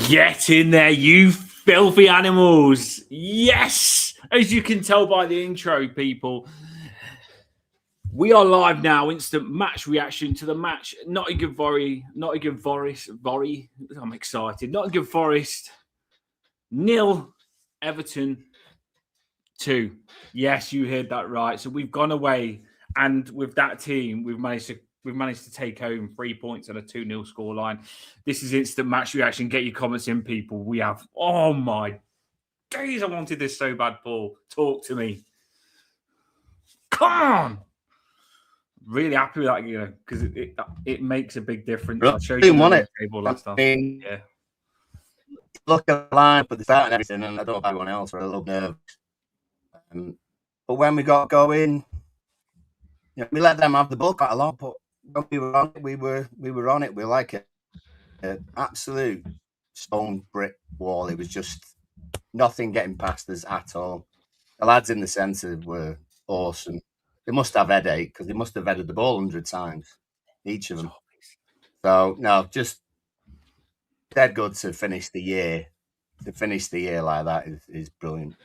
Get in there, you filthy animals. Yes. As you can tell by the intro, people, we are live now. Instant match reaction to the match. Nottingham Forest. I'm excited. Nottingham Forest 0, Everton 2. Yes, you heard that right. So we've gone away, and with that team, we've managed to take home 3 points and a 2-0 scoreline. This is instant match reaction. Get your comments in, people. We have, oh my days, I wanted this so bad, Paul. Talk to me. Come on. Really happy with that, because it makes a big difference. I showed you the table last time. Yeah. Look at the line, but the start and everything, and I don't know about anyone else, we're a little nervous. But when we got going, we let them have the ball quite a lot. But when we were on it, we were on it. We like it. An absolute stone brick wall. It was just nothing getting past us at all. The lads in the centre were awesome. They must have headache because they must have headed the ball 100 times, each of them. So no, just dead good to finish the year. To finish the year like that is brilliant.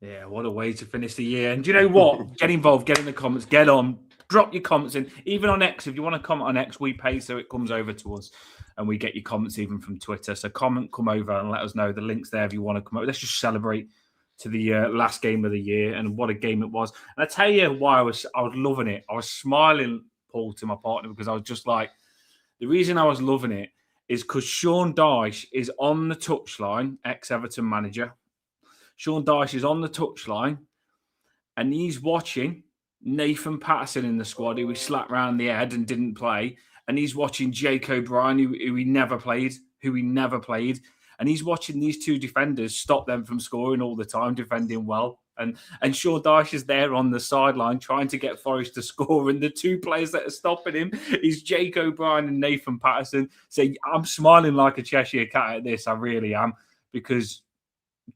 Yeah, what a way to finish the year. And do you know what? Get involved, get in the comments, get on, drop your comments in. Even on X, if you want to comment on X, we pay so it comes over to us and we get your comments even from Twitter. So come over and let us know. The link's there if you want to come over. Let's just celebrate to the last game of the year, and what a game it was. And I tell you why I was loving it. I was smiling, Paul, to my partner, because I was just like, the reason I was loving it is because Sean Dyche is on the touchline, ex-Everton manager. Sean Dyche is on the touchline and he's watching Nathan Patterson in the squad, who he slapped round the head and didn't play. And he's watching Jake O'Brien, who he never played. And he's watching these two defenders stop them from scoring all the time, defending well. And Sean Dyche is there on the sideline trying to get Forest to score. And the two players that are stopping him is Jake O'Brien and Nathan Patterson. So I'm smiling like a Cheshire cat at this. I really am, because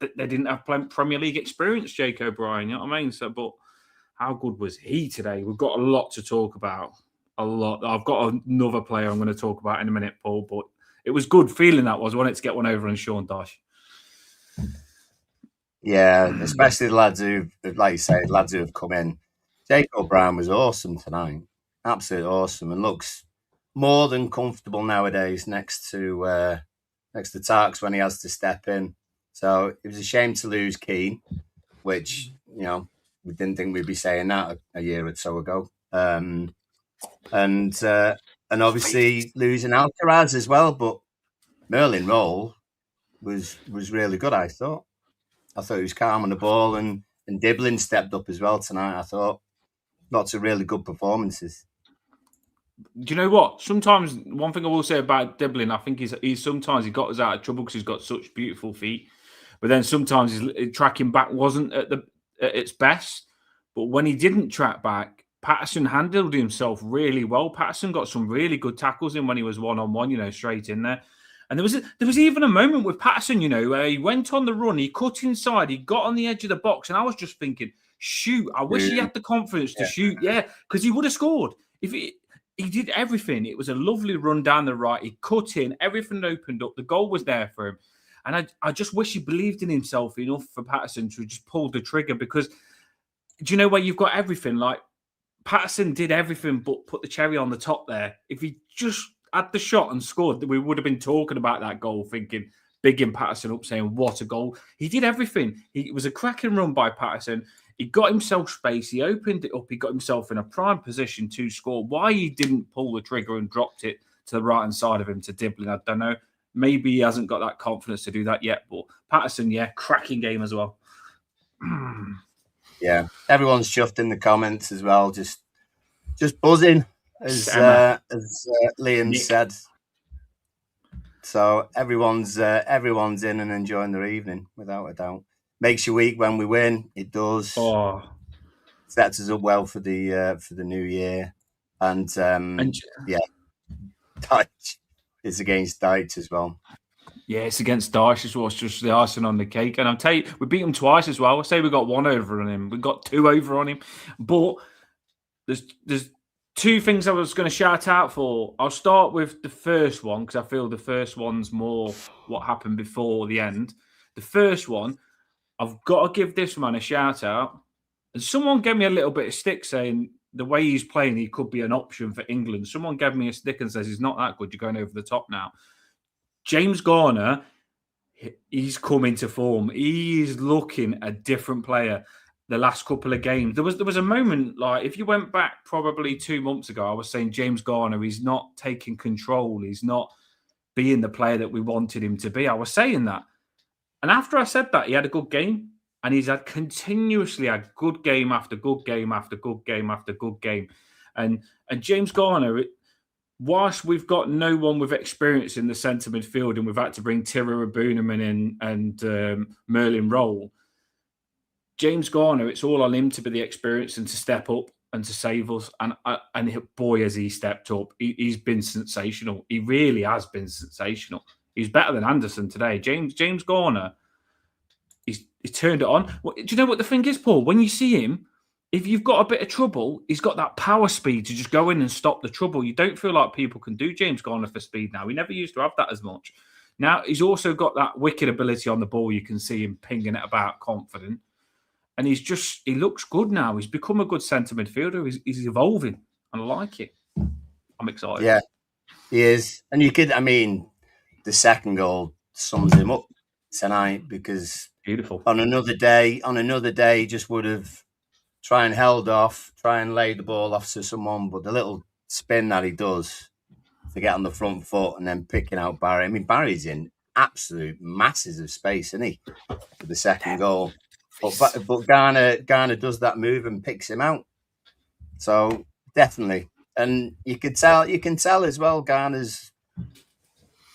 they didn't have Premier League experience, Jake O'Brien. You know what I mean? So, but how good was he today? We've got a lot to talk about. A lot. I've got another player I'm going to talk about in a minute, Paul, but it was good feeling that was. I wanted to get one over on Sean Dyche. Yeah, especially the lads who, like you say, lads who have come in. Jake O'Brien was awesome tonight. Absolutely awesome, and looks more than comfortable nowadays next to Tarks when he has to step in. So it was a shame to lose Keane, which, we didn't think we'd be saying that a year or so ago. And obviously losing Alcaraz as well. But Merlin Roll was really good, I thought. I thought he was calm on the ball, and Diblin stepped up as well tonight, I thought. Lots of really good performances. Do you know what? Sometimes, one thing I will say about Diblin, I think he's sometimes he got us out of trouble because he's got such beautiful feet. But then sometimes his tracking back wasn't at its best. But when he didn't track back, Patterson handled himself really well. Patterson got some really good tackles in when he was one-on-one, straight in there. And there was even a moment with Patterson, where he went on the run, he cut inside, he got on the edge of the box, and I was just thinking, shoot, I wish he had the confidence to shoot, because he would have scored. If he did everything. It was a lovely run down the right. He cut in, everything opened up. The goal was there for him. And I just wish he believed in himself enough for Patterson to just pull the trigger, because do you know where you've got everything? Like, Patterson did everything but put the cherry on the top there. If he just had the shot and scored, we would have been talking about that goal, thinking, bigging Patterson up, saying, what a goal. He did everything. It was a cracking run by Patterson. He got himself space. He opened it up. He got himself in a prime position to score. Why he didn't pull the trigger and dropped it to the right-hand side of him to Diblin, I don't know. Maybe he hasn't got that confidence to do that yet. But Patterson, cracking game as well. Yeah, everyone's chuffed in the comments as well. Just buzzing, as Liam said. So everyone's in and enjoying their evening, without a doubt. Makes your week when we win. It does. Oh. Sets us up well for the new year. And Dyche is against Dyche as well. Yeah, it's against Dyche as well. It's just the icing on the cake. And I'll tell you, we beat him twice as well. I say we got one over on him. We got two over on him. But there's Two things I was going to shout out for. I'll start with the first one because I feel the first one's more what happened before the end. The first one, I've got to give this man a shout out. And someone gave me a little bit of stick saying the way he's playing, he could be an option for England. Someone gave me a stick and says he's not that good. You're going over the top now. James Garner, he's come into form. He's looking a different player. The last couple of games, there was a moment like if you went back probably 2 months ago, I was saying James Garner, he's not taking control, he's not being the player that we wanted him to be. I was saying that, and after I said that, he had a good game, and he's had continuously had good game after good game after good game after good game, and James Garner. Whilst we've got no one with experience in the centre midfield, and we've had to bring Tyrrell Abunimon in and Merlin Roll. James Garner, it's all on him to be the experience and to step up and to save us. And boy, has he stepped up. He's been sensational. He really has been sensational. He's better than Anderson today. James Garner, he's turned it on. Do you know what the thing is, Paul? When you see him, if you've got a bit of trouble, he's got that power speed to just go in and stop the trouble. You don't feel like people can do James Garner for speed now. He never used to have that as much. Now, he's also got that wicked ability on the ball. You can see him pinging it about confident. And he looks good now. He's become a good centre midfielder. He's evolving, and I like it. I'm excited. Yeah, he is. And the second goal sums him up tonight because beautiful. On another day, he just would have tried and held off, try and lay the ball off to someone. But the little spin that he does to get on the front foot and then picking out Barry. Barry's in absolute masses of space, isn't he? For the second goal. But Garner does that move and picks him out. So definitely, and you can tell as well. Garner's, I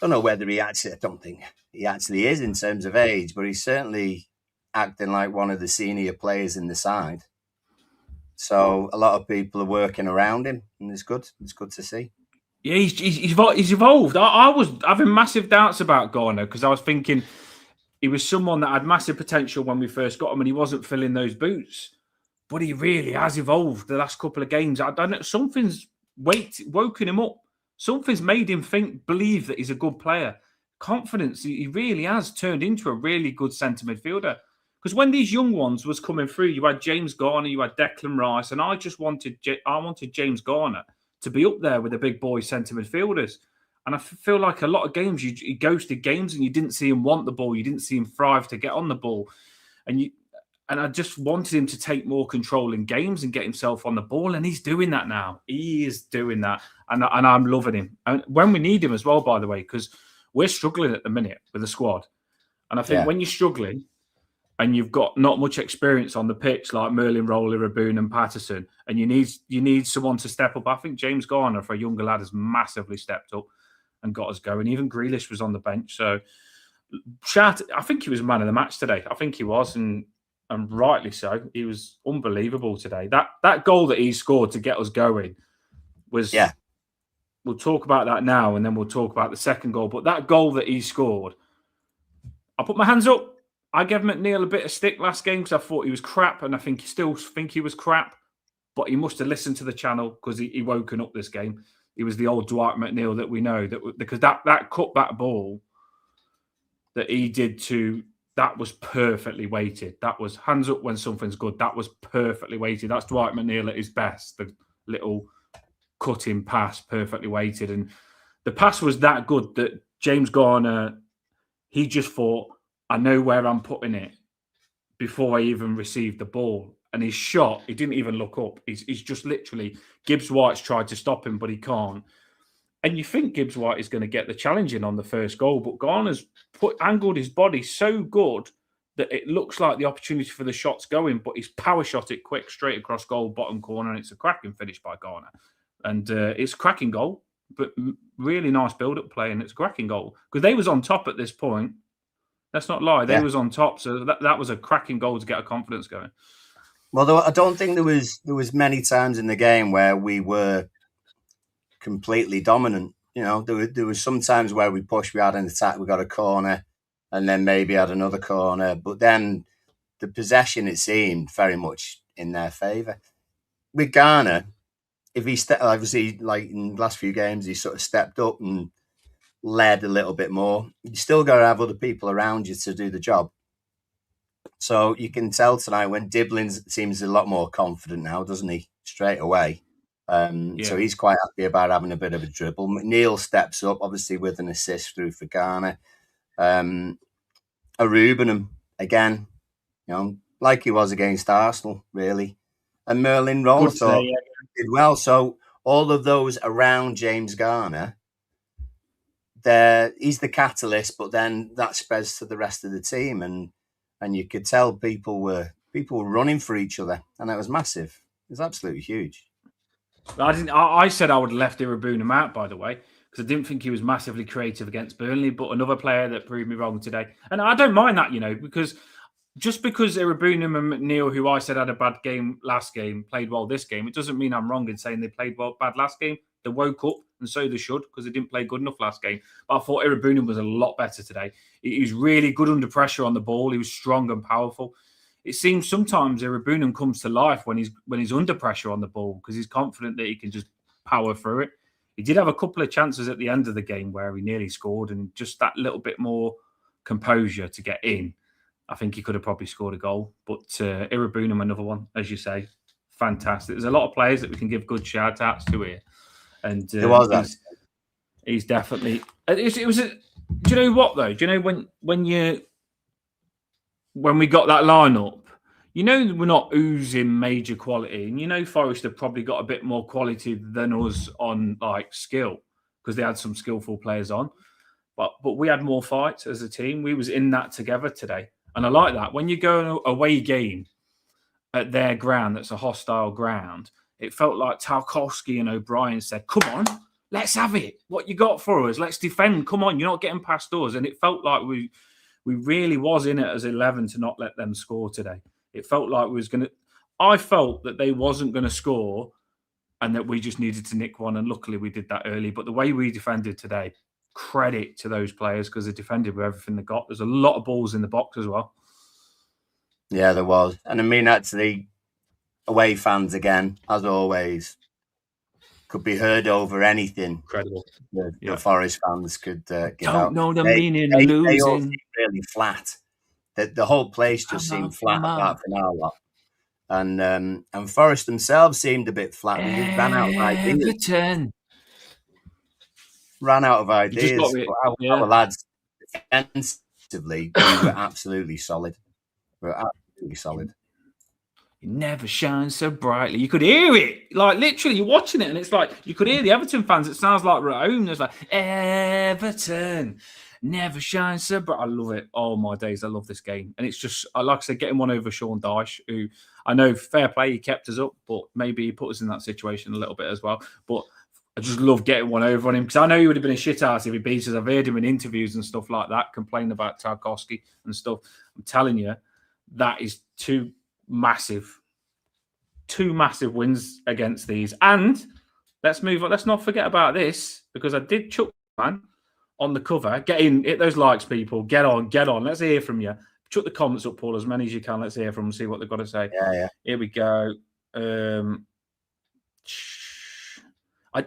don't know whether I don't think he actually is in terms of age, but he's certainly acting like one of the senior players in the side. So a lot of people are working around him, and it's good. It's good to see. Yeah, he's evolved. I was having massive doubts about Garner because I was thinking he was someone that had massive potential when we first got him, and he wasn't filling those boots. But he really has evolved the last couple of games. I don't know. Something's woken him up. Something's made him believe that he's a good player. Confidence. He really has turned into a really good centre midfielder. Because when these young ones was coming through, you had James Garner, you had Declan Rice, and I wanted James Garner to be up there with the big boy centre midfielders. And I feel like a lot of games, he ghosted games and you didn't see him want the ball. You didn't see him thrive to get on the ball. And I just wanted him to take more control in games and get himself on the ball. And he's doing that now. He is doing that. And I'm loving him. And when we need him as well, by the way, because we're struggling at the minute with the squad. And I think when you're struggling and you've got not much experience on the pitch, like Merlin, Roller, Aboon and Patterson, and you need someone to step up. I think James Garner, for a younger lad, has massively stepped up and got us going. Even Grealish was on the bench. So, I think he was man of the match today. I think he was, and rightly so. He was unbelievable today. That goal that he scored to get us going was... Yeah. We'll talk about that now, and then we'll talk about the second goal. But that goal that he scored, I put my hands up. I gave McNeil a bit of stick last game because I thought he was crap, and I still think he was crap. But he must have listened to the channel because he woken up this game. He was the old Dwight McNeil that we know, because that cutback ball that he did that was perfectly weighted. That was hands up when something's good. That was perfectly weighted. That's Dwight McNeil at his best. The little cutting pass, perfectly weighted. And the pass was that good that James Garner, he just thought, I know where I'm putting it before I even received the ball. And his shot, he didn't even look up. He's just literally, Gibbs White's tried to stop him, but he can't. And you think Gibbs White is going to get the challenge in on the first goal, but Garner's angled his body so good that it looks like the opportunity for the shot's going, but he's power shot it quick, straight across goal, bottom corner, and it's a cracking finish by Garner. And it's a cracking goal, but really nice build-up play, and it's a cracking goal. Because they was on top at this point. Let's not lie. They was on top, so that was a cracking goal to get a confidence going. Well, I don't think there was many times in the game where we were completely dominant. You know, there was some times where we pushed, we had an attack, we got a corner, and then maybe had another corner. But then the possession, it seemed, very much in their favour. With Garner, if he obviously, like in the last few games, he sort of stepped up and led a little bit more. You still got to have other people around you to do the job. So you can tell tonight when Diblin seems a lot more confident now, doesn't he? Straight away. So he's quite happy about having a bit of a dribble. McNeil steps up, obviously, with an assist through for Ghana. Arubenham, again, like he was against Arsenal, really. And Merlin Roll, I thought, did well. So all of those around James Garner, he's the catalyst, but then that spreads to the rest of the team. And you could tell people were running for each other. And it was massive. It was absolutely huge. I said I would have left Irabunam out, by the way, because I didn't think he was massively creative against Burnley, but another player that proved me wrong today. And I don't mind that, because just because Irabunam and McNeil, who I said had a bad game last game, played well this game, it doesn't mean I'm wrong in saying they played bad last game. They woke up, and so they should, because they didn't play good enough last game. But I thought Irabunam was a lot better today. He was really good under pressure on the ball. He was strong and powerful. It seems sometimes Irabunam comes to life when he's under pressure on the ball, because he's confident that he can just power through it. He did have a couple of chances at the end of the game where he nearly scored, and just that little bit more composure to get in. I think he could have probably scored a goal. But Irabunam, another one, as you say, fantastic. There's a lot of players that we can give good shout-outs to here. And he's definitely... It was. Do you know what, though? Do you know when we got that lineup, we're not oozing major quality, and Forest have probably got a bit more quality than us on like skill, because they had some skillful players on, but we had more fights as a team. We was in that together today, and I like that. When you go an away game at their ground, that's a hostile ground, it felt like Tarkowski and O'Brien said, "Come on, let's have it. What you got for us? Let's defend. Come on, you're not getting past us." And it felt like we really was in it as 11 to not let them score today. It felt like I felt that they wasn't going to score and that we just needed to nick one. And luckily we did that early. But the way we defended today, credit to those players, because they defended with everything they got. There's a lot of balls in the box as well. Yeah, there was. And I mean, actually, away fans again, as always, could be heard over anything. Incredible. The Forest fans could give Don't out. know the meaning of losing. They all seemed really flat. The whole place just seemed flat apart from our lot. And Forest themselves seemed a bit flat. They just ran out of ideas. Everton. Ran out of ideas. Our lads, defensively, we were absolutely solid. It never shines so brightly. You could hear it. Like, literally, you're watching it, and it's like, you could hear the Everton fans. It sounds like we're at home. There's like, Everton never shines so bright. I love it. Oh, my days. I love this game. And it's just, like I said, getting one over Sean Dyche, who I know, fair play, he kept us up, but maybe he put us in that situation a little bit as well. But I just love getting one over on him, because I know he would have been a shit ass if he beat us. I've heard him in interviews and stuff like that, complaining about Tarkowski and stuff. I'm telling you, that is two massive wins against these. And let's move on. Let's not forget about this, because I did chuck man on the cover. Get in, hit those likes, people. Get on. Let's hear from you. Chuck the comments up, Paul, as many as you can. Let's hear from them, see what they've got to say. Yeah. Here we go. I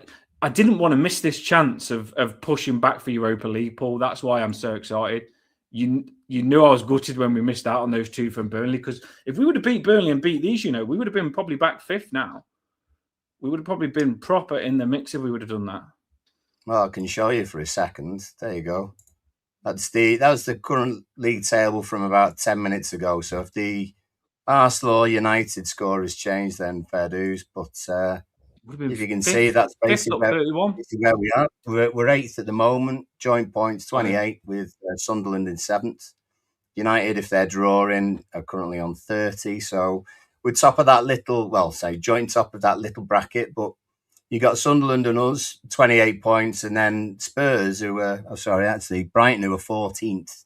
didn't want to miss this chance of pushing back for Europa League, Paul. That's why I'm so excited. You knew I was gutted when we missed out on those two from Burnley, because if we would have beat Burnley and beat these, we would have been probably back fifth now. We would have probably been proper in the mix if we would have done that. Well, I can show you for a second. There you go. That was the current league table from about 10 minutes ago. So if the Arsenal United score has changed, then fair dues. But if you can see, that's basically where we are. We're eighth at the moment. Joint points 28 with Sunderland in seventh. United, if they're drawing, are currently on 30. So we're top of that joint top of that little bracket. But you got Sunderland and us, 28 points, and then Spurs, Brighton, who are 14th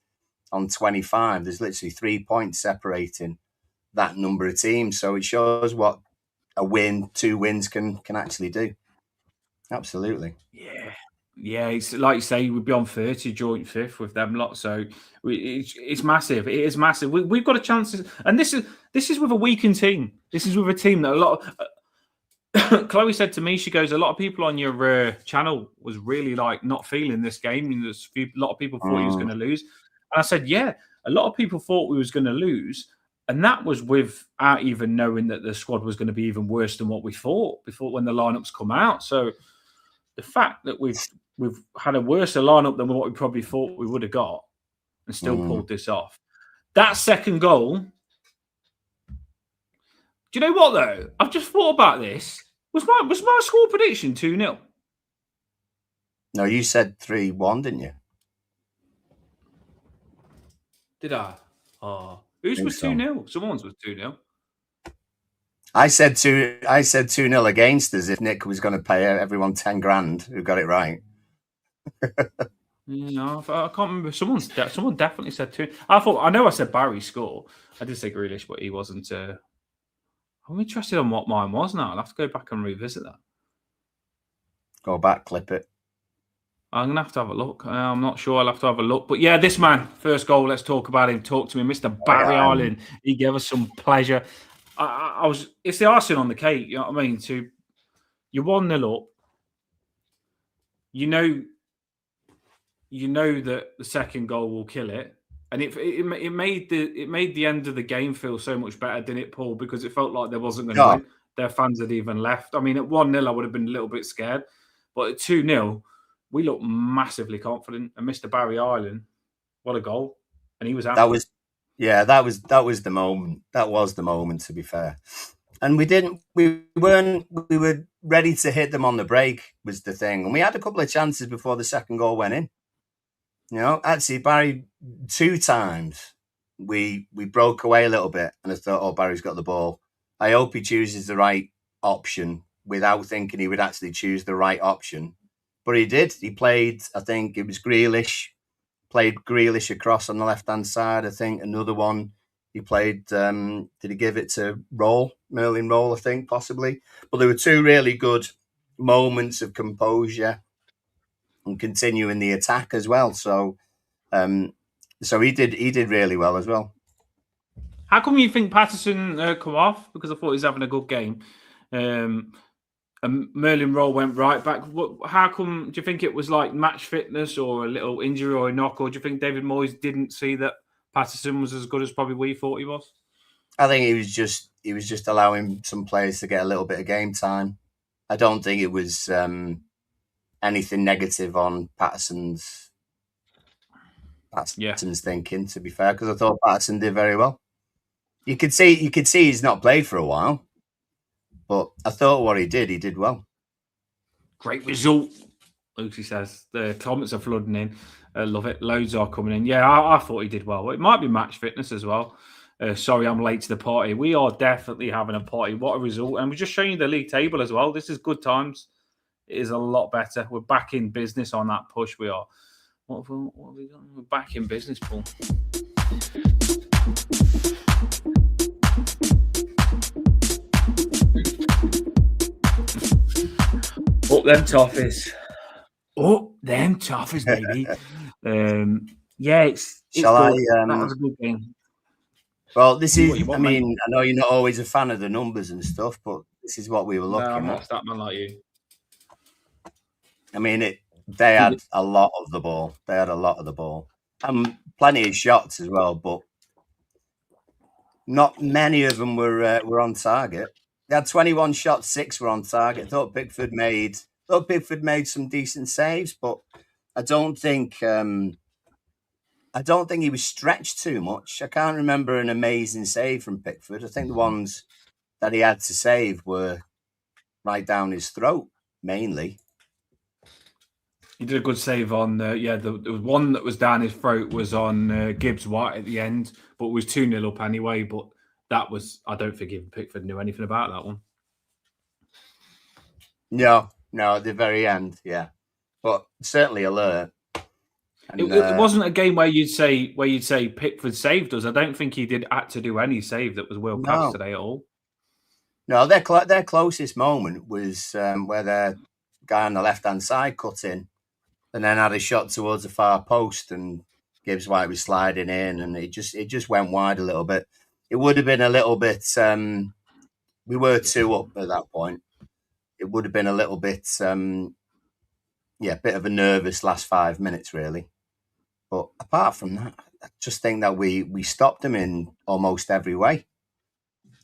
on 25. There's literally 3 points separating that number of teams. So it shows what a win, 2 wins can actually do. Absolutely. Yeah. It's like you say, we'd be on 30, joint fifth with them lot. So it's massive. It is massive. We've got a chance, and this is with a weakened team. This is with a team that Chloe said to me, she goes, a lot of people on your channel was really like not feeling this game. And a lot of people thought he was going to lose. And I said, yeah, a lot of people thought we was going to lose. And that was without even knowing that the squad was going to be even worse than what we thought before when the lineups come out. So the fact that we've had a worse lineup than what we probably thought we would have got and still pulled this off. That second goal. Do you know what though? I've just thought about this. Was my score prediction 2-0? No, you said 3-1, didn't you? Did I? Oh, whose was 2-0? Someone's was 2-0. I said 2-0 against us if Nick was going to pay everyone 10 grand who got it right. No, I can't remember. Someone definitely said 2. I know I said Barry score. I did say Grealish, but he wasn't. I'm interested on what mine was now. I'll have to go back and revisit that. Go back, clip it. I'm going to have a look. I'm not sure. I'll have to have a look. But yeah, this man, first goal, let's talk about him. Talk to me. Mr. Barry Ireland. He gave us some pleasure. It's the icing on the cake, you know what I mean? You're 1-0 up. You know that the second goal will kill it. And it made the end of the game feel so much better, didn't it, Paul? Because it felt like there wasn't going to win. Their fans had even left. I mean, at 1-0, I would have been a little bit scared. But at 2-0, we looked massively confident. And Mr. Barry Ireland, what a goal! And he was out. That was the moment. That was the moment, to be fair. And we were ready to hit them on the break was the thing. And we had a couple of chances before the second goal went in. You know, actually, Barry, 2 times we broke away a little bit, and I thought, oh, Barry's got the ball. I hope he chooses the right option without thinking he would actually choose the right option. But he did. He played, I think it was Grealish, played Grealish across on the left-hand side. I think another one he played, did he give it to Merlin Roll, I think, possibly. But there were 2 really good moments of composure and continuing the attack as well. So he did really well as well. How come you think Patterson come off? Because I thought he was having a good game. And Merlin Roll went right back. How come? Do you think it was like match fitness or a little injury or a knock? Or do you think David Moyes didn't see that Patterson was as good as probably we thought he was? I think he was just allowing some players to get a little bit of game time. I don't think it was anything negative on Patterson's thinking, to be fair, because I thought Patterson did very well. You could see he's not played for a while, but I thought what he did well. Great result, Lucy says. The comments are flooding in. Love it. Loads are coming in. Yeah, I thought he did well. It might be match fitness as well. Sorry, I'm late to the party. We are definitely having a party. What a result. And we're just showing you the league table as well. This is good times. It is a lot better. We're back in business on that push. We are. What have we done? We're back in business, Paul. Up them toffees. Up them toffees, baby. Yeah, it's good. That was a good game. Well, this is, I mean, I know you're not always a fan of the numbers and stuff, but this is what we were looking at. I'm not a stat man like you. I mean, they had a lot of the ball. They had a lot of the ball. And plenty of shots as well, but not many of them were on target. They had 21 shots, 6 were on target. I thought Pickford made some decent saves, but I don't think he was stretched too much. I can't remember an amazing save from Pickford. I think the ones that he had to save were right down his throat, mainly. He did a good save on, the one that was down his throat was on Gibbs White at the end, but it was 2-0 up anyway. But that was, I don't think even Pickford knew anything about that one. No, at the very end, yeah. But certainly alert. And, it wasn't a game where you'd say Pickford saved us. I don't think he did had to do any save that was world class today at all. No, their closest moment was where their guy on the left-hand side cut in and then had a shot towards the far post, and Gibbs White was sliding in, and it just went wide a little bit. It would have been a little bit. We were 2 up at that point, it would have been a little bit, bit of a nervous last 5 minutes, really. But apart from that, I just think that we stopped them in almost every way.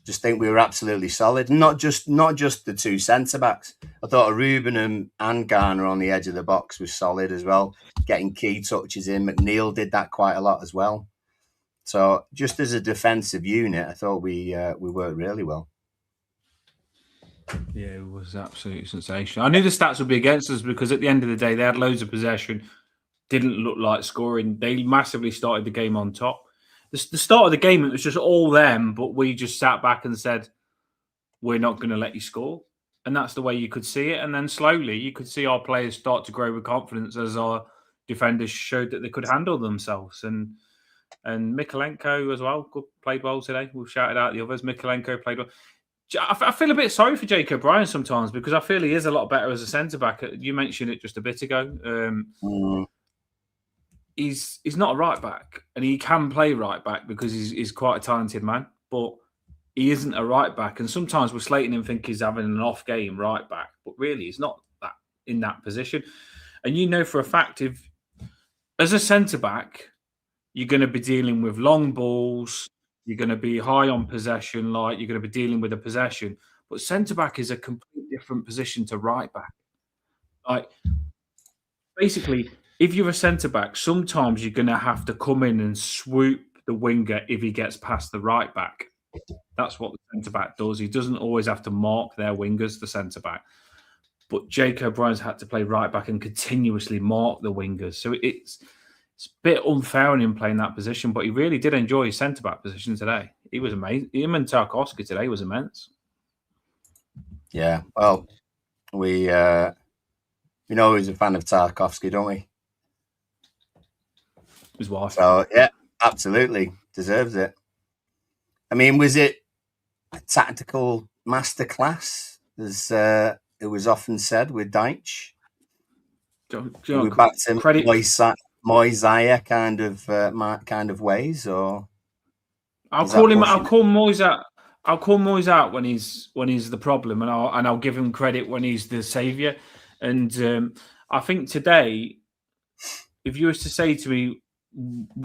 Just think we were absolutely solid. Not just the two centre backs. I thought Ruben and Garner on the edge of the box was solid as well, getting key touches in. McNeil did that quite a lot as well. So just as a defensive unit, I thought we worked really well. Yeah, it was absolutely sensational. I knew the stats would be against us because at the end of the day, they had loads of possession, didn't look like scoring. They massively started the game on top. The start of the game, it was just all them, but we just sat back and said, we're not going to let you score. And that's the way you could see it. And then slowly you could see our players start to grow with confidence as our defenders showed that they could handle themselves. And Mikalenko as well, played well today. We've shouted out the others. Mikalenko played well. I feel a bit sorry for Jake O'Brien sometimes because I feel he is a lot better as a centre-back. You mentioned it just a bit ago. He's not a right-back, and he can play right-back because he's quite a talented man, but he isn't a right-back. And sometimes we're slating him think he's having an off-game right-back, but really he's not that in that position. And you know for a fact, if as a centre-back, you're going to be dealing with long balls, you're going to be high on possession, like you're going to be dealing with a possession. But centre-back is a completely different position to right-back. Like, basically, if you're a centre-back, sometimes you're going to have to come in and swoop the winger if he gets past the right-back. That's what the centre-back does. He doesn't always have to mark their wingers, the centre-back. But Jake O'Brien's had to play right-back and continuously mark the wingers. So it's a bit unfair on him playing that position, but he really did enjoy his centre-back position today. He was amazing. Him and Tarkowski today was immense. Yeah, well, we know he's a fan of Tarkowski, don't we? His wife. So, yeah, absolutely. Deserves it. I mean, was it a tactical masterclass, as it was often said with Deitch? We back to Moisea kind of ways, or I'll call Moyes out when he's the problem, and I'll give him credit when he's the saviour. And I think today, if you was to say to me,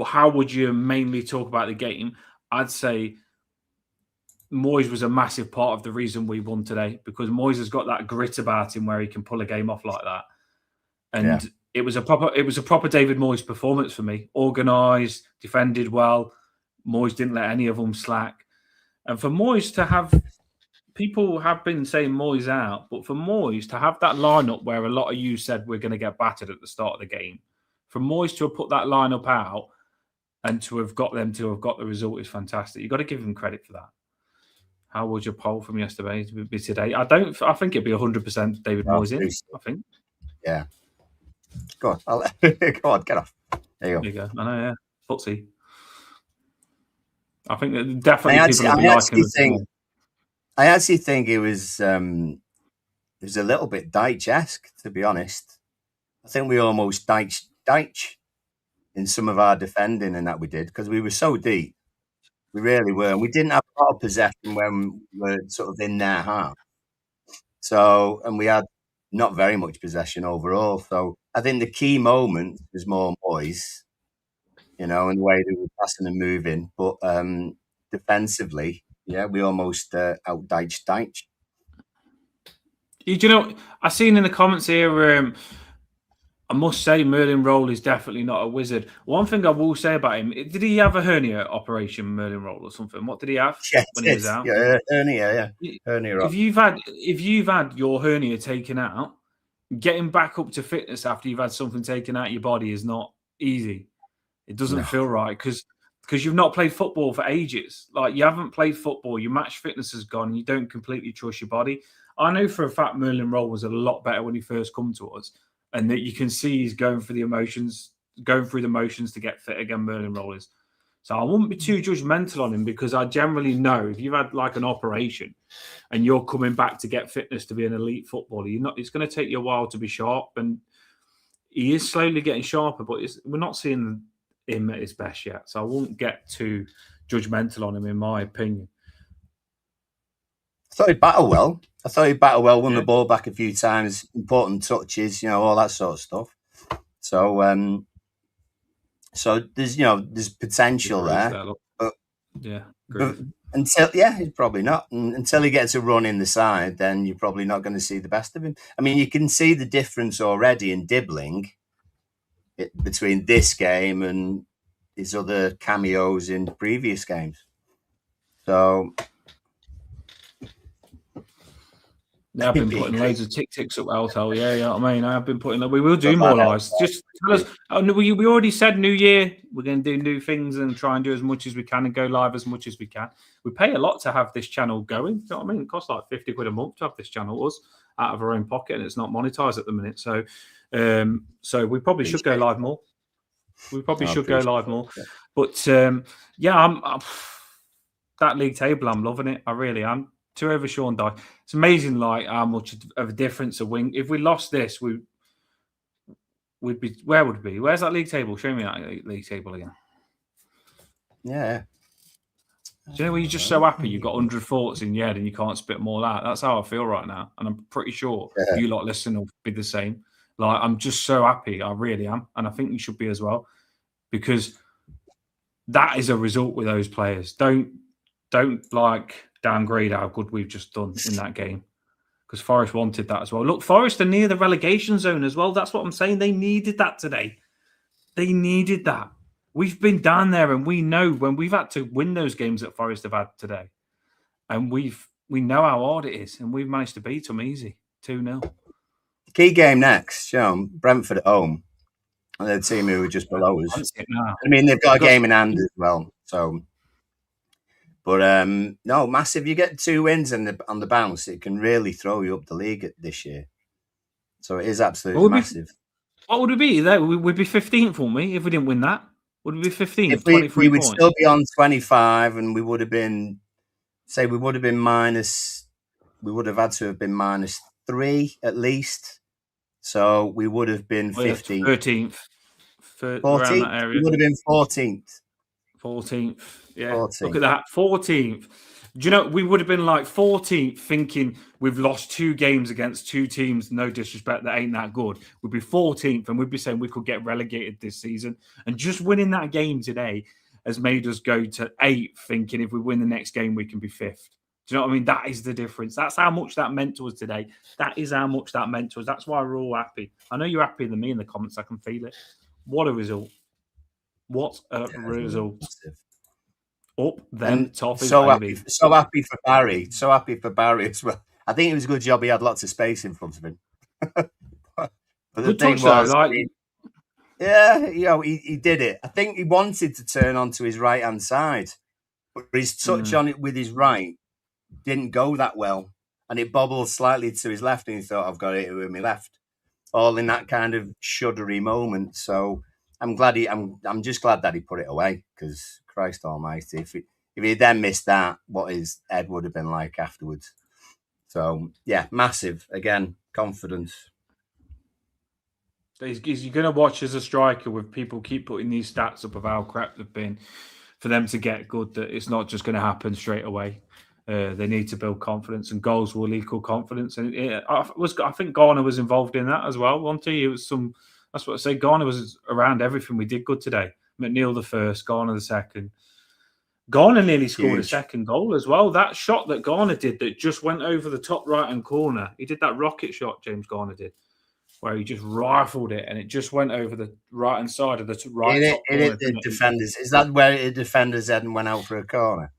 how would you mainly talk about the game? I'd say Moyes was a massive part of the reason we won today, because Moyes has got that grit about him where he can pull a game off like that. And it was a proper David Moyes performance for me. Organised, defended well. Moyes didn't let any of them slack. And for Moyes to have, people have been saying Moyes out, but for Moyes to have that lineup where a lot of you said we're going to get battered at the start of the game, for Moyes to have put that lineup out and to have got them to have got the result is fantastic. You've got to give him credit for that. How would your poll from yesterday be today? I think it'd be 100% David Moyes in. I think. Yeah. Go on. Go on, get off. There you go. I know, yeah. Footsie. I think that definitely people will be liking him. I actually think it was a little bit Deitch-esque, to be honest. I think we almost Deitch in some of our defending and that we did, because we were so deep. We really were. And we didn't have a lot of possession when we were sort of in their half. So, and we had not very much possession overall. So I think the key moment was more Moyes, in the way that we were passing and moving. But defensively, we almost out-Deitched Deitch. You know, I've seen in the comments here, I must say Merlin Roll is definitely not a wizard. One thing I will say about him, did he have a hernia operation, Merlin Roll, or something? What did he have when he was out? Yeah, hernia, yeah. Hernia. If you've had your hernia taken out, getting back up to fitness after you've had something taken out of your body is not easy. It doesn't feel right because you've not played football for ages. Like, you haven't played football, your match fitness has gone, you don't completely trust your body. I know for a fact Merlin Roll was a lot better when he first come to us, and that you can see he's going through the motions to get fit again, Merlin Roll is. So I wouldn't be too judgmental on him, because I generally know if you've had like an operation and you're coming back to get fitness to be an elite footballer, it's going to take you a while to be sharp, and he is slowly getting sharper, but we're not seeing him at his best yet. So I won't get too judgmental on him, in my opinion. I thought he'd battle well. Won the ball back a few times, important touches, all that sort of stuff. So, so there's potential there. But he's probably not. Until he gets a run in the side, then you're probably not going to see the best of him. I mean, you can see the difference already in Dibbling between this game and his other cameos in previous games. So I've been putting loads of ticks up Alto. Yeah. I mean, I've been putting. We will do more lives. Just tell us. We already said New Year. We're going to do new things and try and do as much as we can and go live as much as we can. We pay a lot to have this channel going. You know what I mean? It costs like £50 a month to have this channel us out of our own pocket, and it's not monetized at the minute. So, so we probably should go live more. But I'm that league table. I'm loving it. I really am. 2 over Sean Dyche. It's amazing, like how much of a difference a wing. If we lost this, we'd be. Where would we be? Where's that league table? Show me that league table again. Yeah. Do you know when you're just so happy you've got 100 thoughts in your head and you can't spit them all out? That's how I feel right now, and I'm pretty sure you lot listening will be the same. Like I'm just so happy. I really am, and I think you should be as well, because that is a result with those players. Don't like downgrade how good we've just done in that game, because Forest wanted that as well. Look, Forest are near the relegation zone as well. That's what I'm saying. They needed that today. They needed that. We've been down there, and we know when we've had to win those games that Forest have had today, and we know how hard it is, and we've managed to beat them easy 2-0. Key game next, Brentford at home, and the team who are just below us. I mean, they've got a game in hand as well, so. But no, massive. You get 2 wins on the bounce, it can really throw you up the league this year. So it is absolutely massive. What would it be? We'd be 15th, wouldn't we, if we didn't win that? Would we be 15th? We would still be on 25, and we would have been, minus. We would have had to have been -3 at least. So we would have been 15th, 13th, 14th. We would have been 14th. 14th. Yeah. 14th. Look at that. 14th. Do you know, we would have been like 14th thinking we've lost 2 games against 2 teams, no disrespect, that ain't that good. We'd be 14th and we'd be saying we could get relegated this season. And just winning that game today has made us go to 8th thinking if we win the next game, we can be 5th. Do you know what I mean? That is the difference. That's how much that meant to us today. That is how much that meant to us. That's why we're all happy. I know you're happier than me in the comments. I can feel it. What a result. What a result. Up, then top is happy for Barry. So happy for Barry as well. I think it was a good job he had lots of space in front of him. But the thing was, he did it. I think he wanted to turn onto his right-hand side, but his touch on it with his right didn't go that well, and it bobbled slightly to his left, and he thought, I've got it with my left. All in that kind of shuddery moment. So I'm just glad that he put it away, because Christ Almighty, if he then missed that, what his head would have been like afterwards. So yeah, massive again, confidence. You're going to watch as a striker with people keep putting these stats up of how crap they've been for them to get good. That it's not just going to happen straight away. They need to build confidence, and goals will equal confidence. And I think Garner was involved in that as well. Wasn't he? It was some. That's what I say. Garner was around everything we did good today. McNeil the first, Garner the second. Garner nearly scored a second goal as well. That shot that Garner did that just went over the top right-hand corner. He did that rocket shot, James Garner did, where he just rifled it and it just went over the right-hand side of the top corner. The defenders. Is that where the defender's head and went out for a corner?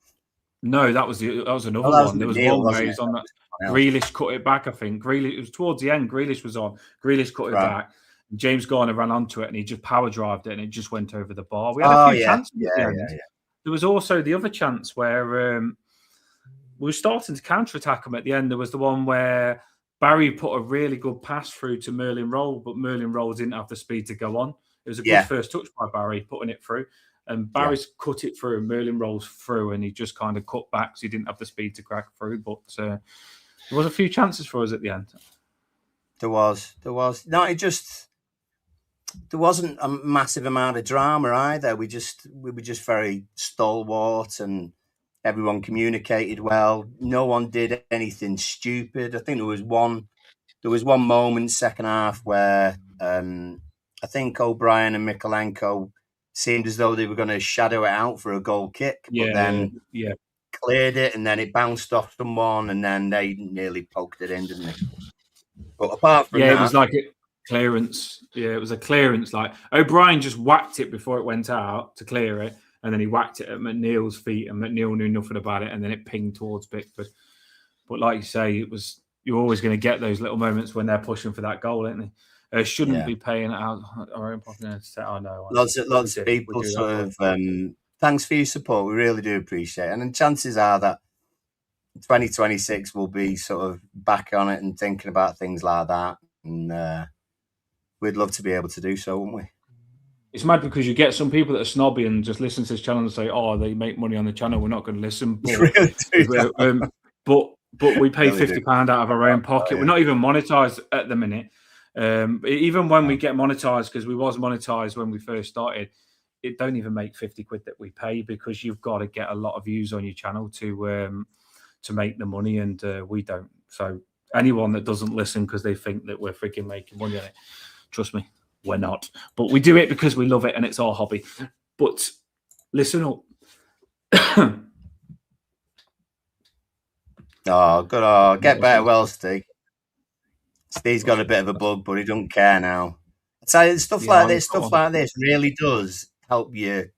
No, that was another one. There was one where he's on that. Grealish cut it back, I think. It was towards the end. Grealish was on. Grealish cut it back. James Garner ran onto it and he just power drived it and it just went over the bar. We had a few chances at the end. Yeah. There was also the other chance where we were starting to counter-attack them at the end. There was the one where Barry put a really good pass through to Merlin Roll, but Merlin Roll didn't have the speed to go on. It was a good first touch by Barry, putting it through. And Barry's cut it through, and Merlin rolls through, and he just kind of cut back because he didn't have the speed to crack through. But there was a few chances for us at the end. There was. No, there wasn't a massive amount of drama either. We were just very stalwart and Everyone communicated well. No one did anything stupid. I think there was one moment second half where I think O'Brien and Mikolenko seemed as though they were going to shadow it out for a goal kick, but then cleared it, and then it bounced off someone, and then they nearly poked it in, didn't they? But apart from that, it was like a clearance. Yeah, it was a clearance. Like O'Brien just whacked it before it went out to clear it, and then he whacked it at McNeil's feet, and McNeil knew nothing about it, and then it pinged towards Bickford. But like you say, you're always going to get those little moments when they're pushing for that goal, aren't they? Shouldn't be paying out our own pocket. I know. Lots of people sort of thanks for your support. We really do appreciate it. And then chances are that 2026 will be sort of back on it and thinking about things like that. And we'd love to be able to do so, wouldn't we? It's mad because you get some people that are snobby and just listen to this channel and say, "Oh, they make money on the channel. We're not going to listen." But we pay £50 out of our own pocket. We're not even monetized at the minute. Even when we get monetized, because we was monetized when we first started, it don't even make 50 quid that we pay, because you've got to get a lot of views on your channel to make the money, and we don't. So anyone that doesn't listen because they think that we're freaking making money on it, trust me, we're not. But we do it because we love it and it's our hobby. But listen up. Oh, good. Oh, get better, well, Steve. Steve's got a bit of a bug, but he don't care now. I tell you, stuff like this really does help you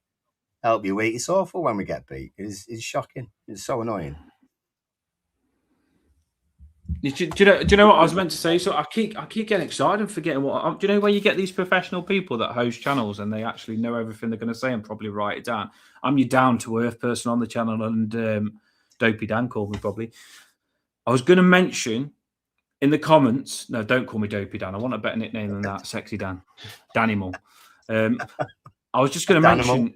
wait. It's awful when we get beat. It's shocking. It's so annoying. Do you know what I was meant to say? So I keep getting excited and forgetting what. Do you know where you get these professional people that host channels and they actually know everything they're going to say and probably write it down? I'm your down to earth person on the channel, and Dopey Dan called me probably. I was going to mention in the comments. No, don't call me Dopey Dan. I want a better nickname than that. Sexy Dan, Danimal. I was just going to mention.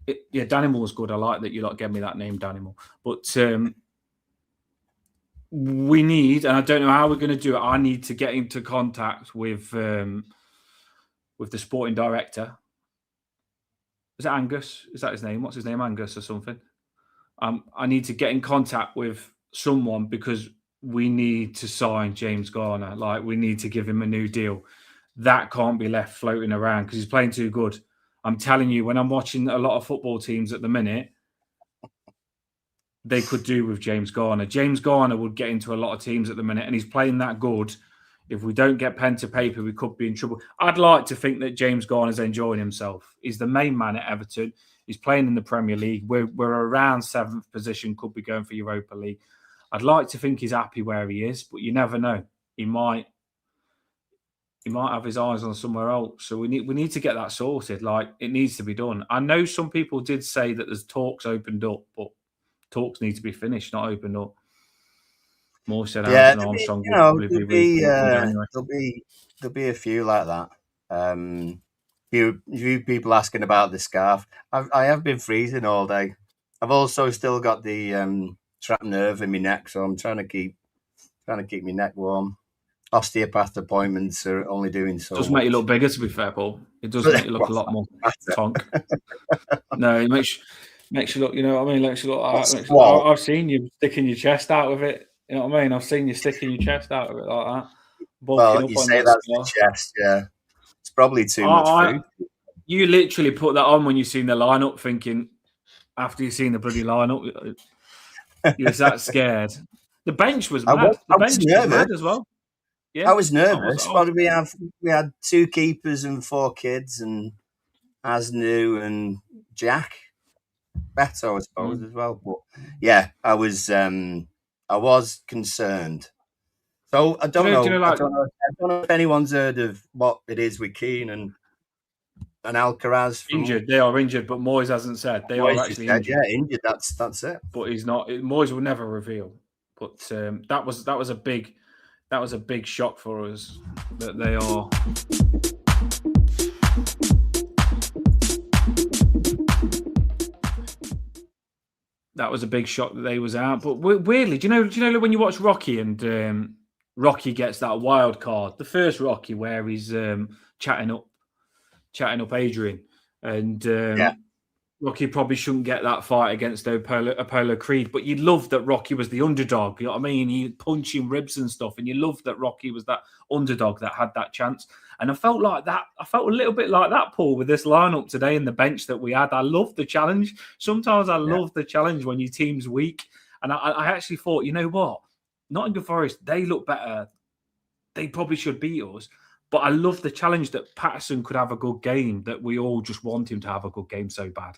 Yeah, Danimal was good. I like that you gave me that name, Danimal. But we need, and I don't know how we're going to do it. I need to get into contact with the sporting director. Is it Angus? Is that his name? What's his name? Angus or something? I need to get in contact with someone because we need to sign James Garner. Like, we need to give him a new deal. That can't be left floating around because he's playing too good. I'm telling you, when I'm watching a lot of football teams at the minute, they could do with James Garner. James Garner would get into a lot of teams at the minute, and he's playing that good. If we don't get pen to paper, we could be in trouble. I'd like to think that James Garner's enjoying himself. He's the main man at Everton. He's playing in the Premier League. We're around 7th position, could be going for Europa League. I'd like to think he's happy where he is, but you never know. He might have his eyes on somewhere else. So we need to get that sorted. Like, it needs to be done. I know some people did say that there's talks opened up, but talks need to be finished, not opened up. More said, Armstrong there'll be a few like that. Few people asking about the scarf. I have been freezing all day. I've also still got the trapped nerve in my neck, so I'm trying to keep my neck warm. Osteopath appointments are only doing so. It does make you look bigger, to be fair, Paul. It does make you look a lot more tonk. No, it makes you look. You know what I mean? Makes you look. I've seen you sticking your chest out with it. You know what I mean? I've seen you sticking your chest out of it like that. Well, you say that's the chest, yeah. It's probably too much food. You literally put that on when you seen the lineup, thinking after you seen the bloody lineup, you was that scared. The bench was mad. The bench was mad as well. Yeah, I was nervous. What did we have? We had 2 keepers and 4 kids, and Asnu and Jack. Beto, I suppose, as well. But yeah, I was concerned. So I don't know. I don't know if anyone's heard of what it is with Keane and Alcaraz. Injured. They are injured, but Moyes hasn't said. They are actually injured. Yeah, injured. That's it. But he's not. Moyes will never reveal. But that was a big shock for us that they are. That was a big shock that they was out. But weirdly, do you know when you watch Rocky and Rocky gets that wild card, the first Rocky where he's chatting up Adrian, and Rocky probably shouldn't get that fight against Apollo Creed, but you loved that Rocky was the underdog. You know what I mean? He punching ribs and stuff, and you loved that Rocky was that underdog that had that chance. And I felt like that. I felt a little bit like that, Paul, with this lineup today in the bench that we had. I love the challenge. Sometimes I love the challenge when your team's weak. And I actually thought, you know what? Nottingham Forest, they look better. They probably should beat us. But I love the challenge that Patterson could have a good game, that we all just want him to have a good game so bad.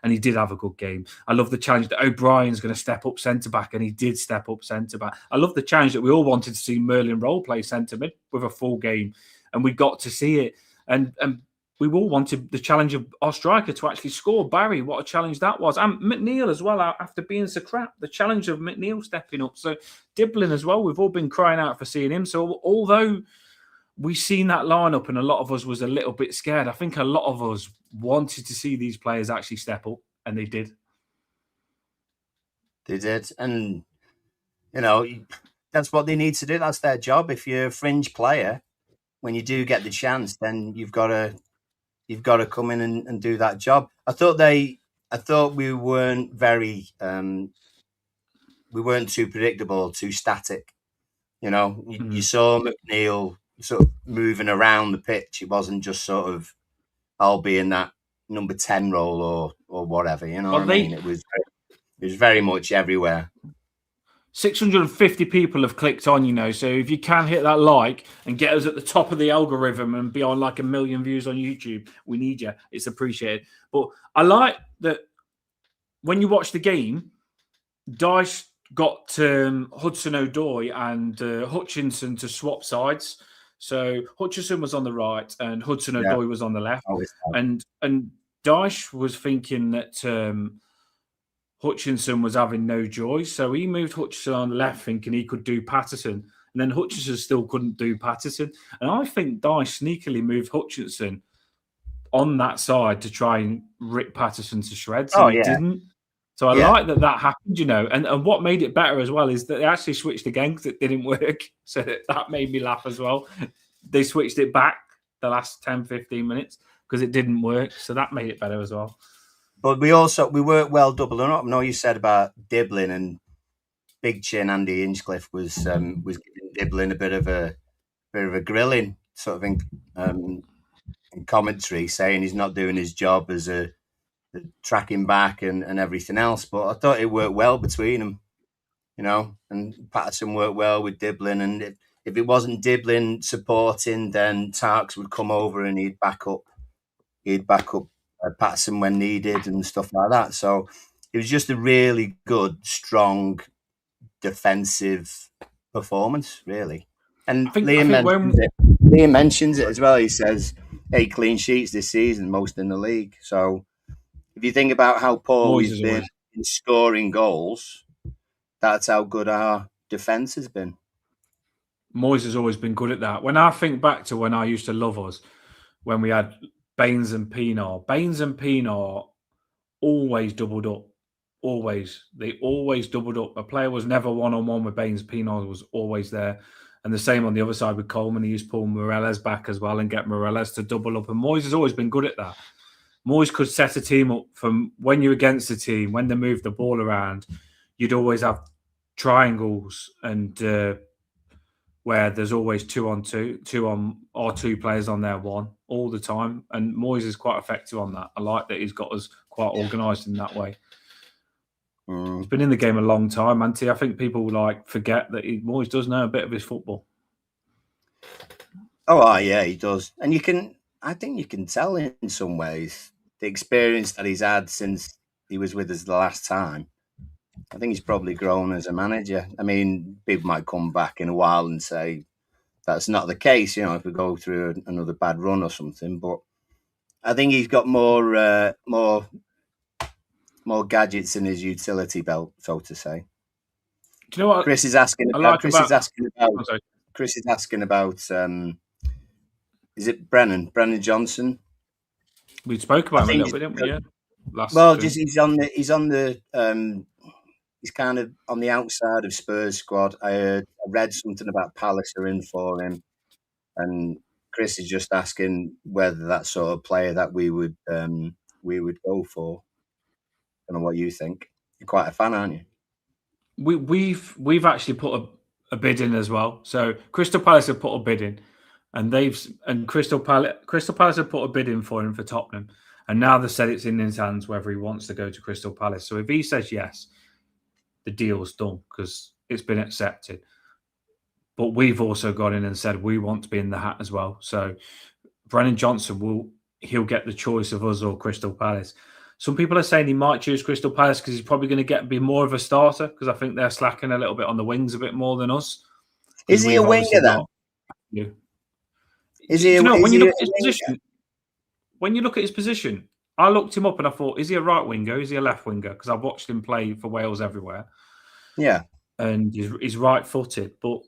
And he did have a good game. I love the challenge that O'Brien's going to step up centre-back, and he did step up centre-back. I love the challenge that we all wanted to see Merlin Roll play centre-mid with a full game, and we got to see it. And we all wanted the challenge of our striker to actually score. Barry, what a challenge that was. And McNeil as well, after being so crap, the challenge of McNeil stepping up. So Diblin as well, we've all been crying out for seeing him. So although we've seen that lineup and a lot of us was a little bit scared, I think a lot of us wanted to see these players actually step up, and they did. They did. And, you know, that's what they need to do. That's their job. If you're a fringe player, when you do get the chance, then you've got to come in and do that job. I thought we weren't very we weren't too predictable, too static. You know, you saw McNeil sort of moving around the pitch. It wasn't just sort of, I'll be in that number 10 role or whatever. You know what I mean? It was very much everywhere. 650 people have clicked on, you know, so if you can hit that like and get us at the top of the algorithm and be on like 1 million views on YouTube, we need you. It's appreciated. But I like that when you watch the game, Dyche got Hudson-Odoi and Hutchinson to swap sides. So Hutchinson was on the right and Hudson-Odoi was on the left. And Dyche was thinking that Hutchinson was having no joy. So he moved Hutchinson on the left thinking he could do Patterson. And then Hutchinson still couldn't do Patterson. And I think Dyche sneakily moved Hutchinson on that side to try and rip Patterson to shreds. And he didn't. So I like that happened, you know. And what made it better as well is that they actually switched again because it didn't work. So that made me laugh as well. They switched it back the last 10, 15 minutes because it didn't work. So that made it better as well. But we worked well doubling up. I know you said about Diblin, and Big Chin Andy Hinchcliffe was giving Diblin a bit of a grilling, sort of in commentary, saying he's not doing his job as a tracking back and everything else. But I thought it worked well between them, you know. And Patterson worked well with Diblin, and if it wasn't Diblin supporting, then Tarks would come over and he'd back up Patterson when needed and stuff like that. So it was just a really good, strong, defensive performance, really. And Liam mentions it as well. He says 8 clean sheets this season, most in the league. So if you think about how poor we've been in scoring goals, that's how good our defence has been. Moyes has always been good at that. When I think back to when I used to love us, when we had Baines and Pienaar always doubled up. Always. They always doubled up. A player was never one-on-one with Baines. Pienaar was always there. And the same on the other side with Coleman. He used to pull Morelos back as well and get Morelos to double up. And Moyes has always been good at that. Moyes could set a team up from when you're against the team, when they move the ball around, you'd always have triangles and where there's always 2 players on there, one all the time. And Moyes is quite effective on that. I like that he's got us quite organised in that way. He's been in the game a long time, Antti. I think people forget that Moyes does know a bit of his football. Oh, yeah, he does. And I think you can tell in some ways the experience that he's had since he was with us the last time. I think he's probably grown as a manager. I mean, people might come back in a while and say that's not the case, you know, if we go through another bad run or something. But I think he's got more gadgets in his utility belt, so to say. Do you know what Chris is asking about? Chris is asking about. Is it Brennan Johnson? We spoke about him a little bit, didn't we? Yeah. He's kind of on the outside of Spurs squad. I read something about Palace are in for him, and Chris is just asking whether that sort of player that we would go for. don't know what you think. You're quite a fan, aren't you? We've actually put a bid in as well. So Crystal Palace have put a bid in, and Crystal Palace have put a bid in for him for Tottenham, and now they said it's in his hands whether he wants to go to Crystal Palace. So if he says yes, the deal's done because it's been accepted. But we've also gone in and said we want to be in the hat as well. So Brennan Johnson he'll get the choice of us or Crystal Palace. Some people are saying he might choose Crystal Palace because he's probably going to be more of a starter because I think they're slacking a little bit on the wings a bit more than us. Is he a winger then? When you look at his position, when you look at his position, I looked him up and I thought, is he a right winger? Is he a left winger? Because I've watched him play for Wales everywhere. Yeah, and he's right-footed. But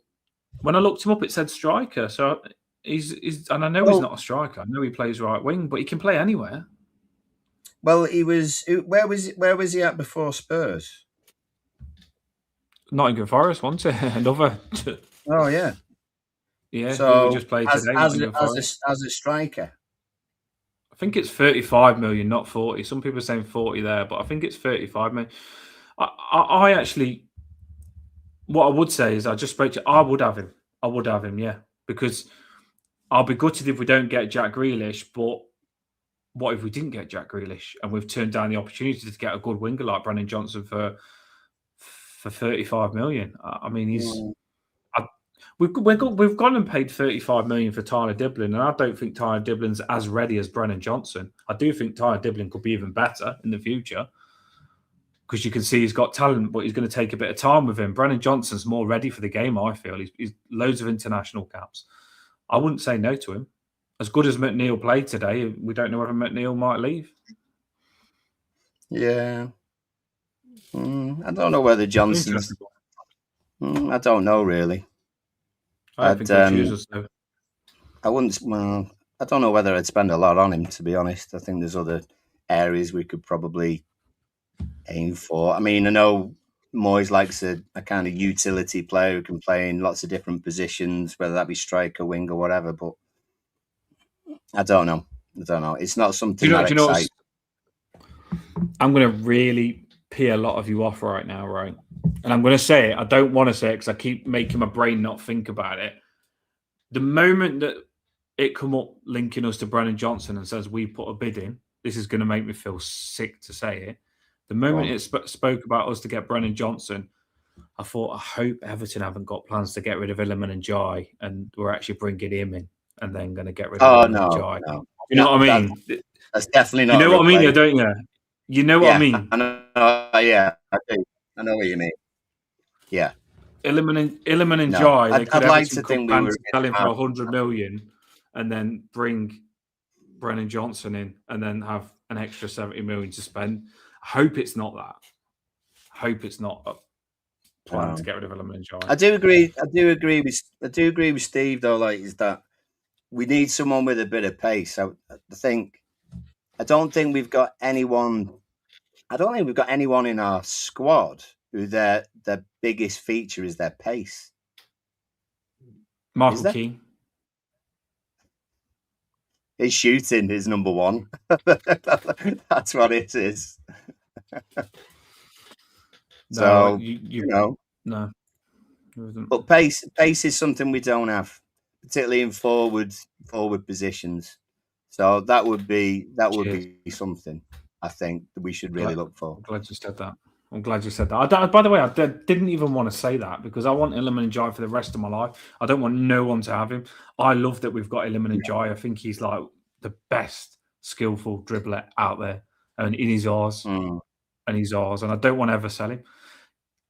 when I looked him up, it said striker. So he's and I know he's not a striker. I know he plays right wing, but he can play anywhere. Well, he was. Where was he at before Spurs? Nottingham Forest, wasn't it? Another. Oh yeah. Yeah. So we just played as, today. As a striker, I think it's 35 million, not 40. Some people are saying 40 there, but I think it's 35 million. I actually, what I would say is, I just spoke to. I would have him, yeah, because I'll be gutted if we don't get Jack Grealish, but what if we didn't get Jack Grealish and we've turned down the opportunity to get a good winger like Brennan Johnson for 35 million? I mean, we've gone and paid 35 million for Tyler Diblin, and I don't think Tyler Diblin's as ready as Brennan Johnson. I do think Tyler Diblin could be even better in the future because you can see he's got talent, but he's going to take a bit of time with him. Brennan Johnson's more ready for the game, I feel. He's loads of international caps. I wouldn't say no to him. As good as McNeil played today, we don't know whether McNeil might leave. Yeah. I don't know whether Johnson's... I don't know, really. I don't think he'll choose us, though. I wouldn't... Well, I don't know whether I'd spend a lot on him, to be honest. I think there's other areas we could probably aim for. I mean, I know Moyes likes a kind of utility player who can play in lots of different positions, whether that be striker, winger, whatever, but I don't know. It's not something that excites. I'm going to really pee a lot of you off right now, right? And I'm going to say it. I don't want to say it because I keep making my brain not think about it. The moment that it come up linking us to Brennan Johnson and says we put a bid in, this is going to make me feel sick to say it. The moment it spoke about us to get Brennan Johnson, I thought, I hope Everton haven't got plans to get rid of Iliman and Jai, and we're actually bringing him in and then going to get rid of Iliman and Jai. No. You know what I mean? That's definitely not. You know what I mean, don't you? You know what I mean? I know, yeah, I do. I know what you mean. Yeah. Iliman and Jai, they could like to think we were selling for 100 million and then bring Brennan Johnson in and then have an extra 70 million to spend. I hope it's not that. I hope it's not a plan to get rid of Iliman and Jai. I do agree with Steve though. Like, is that we need someone with a bit of pace. I don't think we've got anyone. I don't think we've got anyone in our squad who their biggest feature is their pace. Michael Keane. His shooting is number one. That's what it is. So no. But pace is something we don't have, particularly in forward positions. So that would be something I think that we should really look for. I'm glad you said that. By the way, I didn't even want to say that because I want Iliman and Jai for the rest of my life. I don't want no one to have him. I love that we've got Iliman and Jai. I think he's like the best skillful dribbler out there, and he's ours. And I don't want to ever sell him.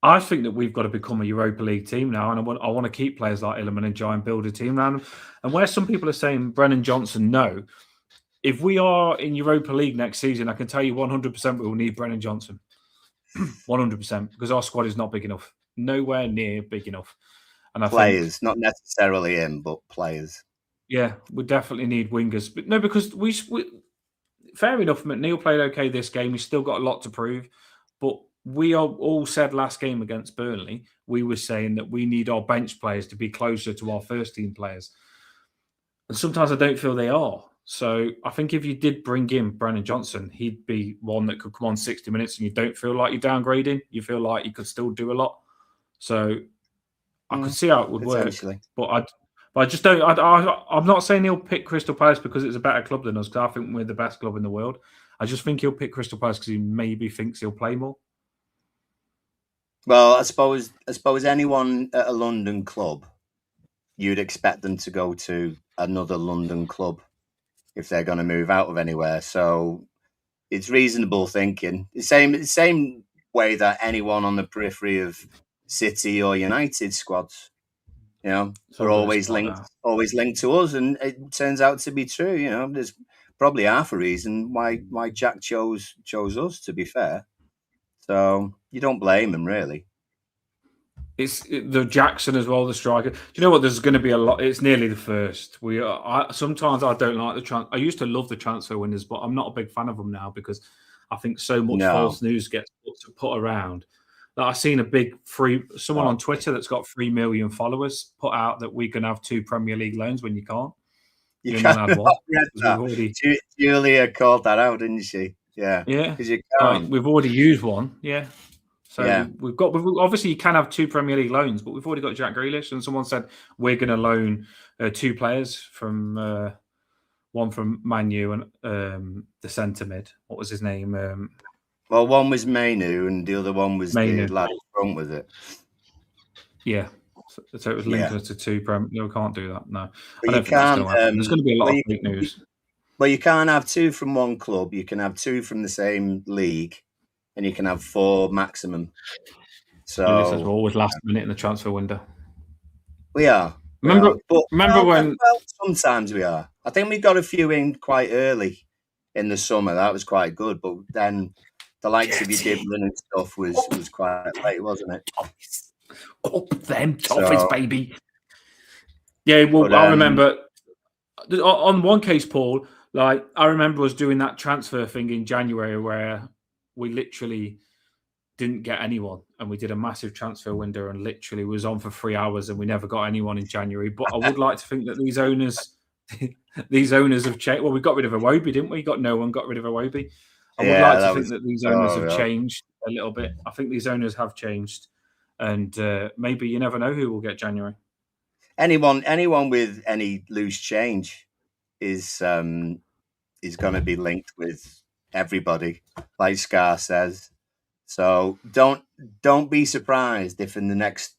I think that we've got to become a Europa League team now, and I want to keep players like Iliman and Jai and build a team around them. And where some people are saying Brennan Johnson, no. If we are in Europa League next season, I can tell you 100% we will need Brennan Johnson. 100%, because our squad is not big enough. Nowhere near big enough. And I think, not necessarily him, but players. Yeah, we definitely need wingers. But no, because we fair enough, McNeil played okay this game. He's still got a lot to prove. But we all said last game against Burnley, we were saying that we need our bench players to be closer to our first team players. And sometimes I don't feel they are. So I think if you did bring in Brandon Johnson, he'd be one that could come on 60 minutes and you don't feel like you're downgrading. You feel like you could still do a lot. So I could see how it would work. But I just don't. I'm not saying he'll pick Crystal Palace because it's a better club than us, because I think we're the best club in the world. I just think he'll pick Crystal Palace because he maybe thinks he'll play more. Well, I suppose anyone at a London club, you'd expect them to go to another London club if they're going to move out of anywhere. So it's reasonable thinking. The same way that anyone on the periphery of City or United squads, are always linked to us, and it turns out to be true. There's probably half a reason why Jack chose us, to be fair. So you don't blame him, really. It's the Jackson as well, the striker. Do you know what? There's going to be a lot. It's nearly the first. Sometimes I don't like the I used to love the transfer windows, but I'm not a big fan of them now because I think so much false news gets put around. Like I've seen a big someone on Twitter that's got 3 million followers put out that we can have 2 Premier League loans when you can't. You can't have one. Julia called that out, didn't she? Yeah. Yeah. Because you can't. We've already used one. Yeah. So we've obviously you can have 2 Premier League loans, but we've already got Jack Grealish, and someone said we're going to loan 2 players from one from Man U and the centre mid. What was his name? Well, one was Mainu, and the other one was the lad in front, was it? Yeah. So it was linking us to 2 Prem. No, we can't do that. No, but I don't think that's going to happen. There's going to be a lot of fake news. Well, you can't have 2 from one club. You can have 2 from the same league, and you can have 4 maximum. So we're always last minute in the transfer window. We are. Remember when? Well, sometimes we are. I think we got a few in quite early in the summer. That was quite good. But then the likes of your Diblin and stuff was quite late, wasn't it? Up them Toffees, baby. Yeah, well, I remember on one case, Paul. Like I remember us doing that transfer thing in January where we literally didn't get anyone, and we did a massive transfer window and literally was on for 3 hours, and we never got anyone in January. But I would like to think that these owners have changed. Well, we got rid of Iwobi, didn't we? Got rid of Iwobi. I would like to think that these owners have changed a little bit. I think these owners have changed, and maybe you never know who will get January. Anyone with any loose change is going to be linked with everybody, like Scar says. So don't be surprised if in the next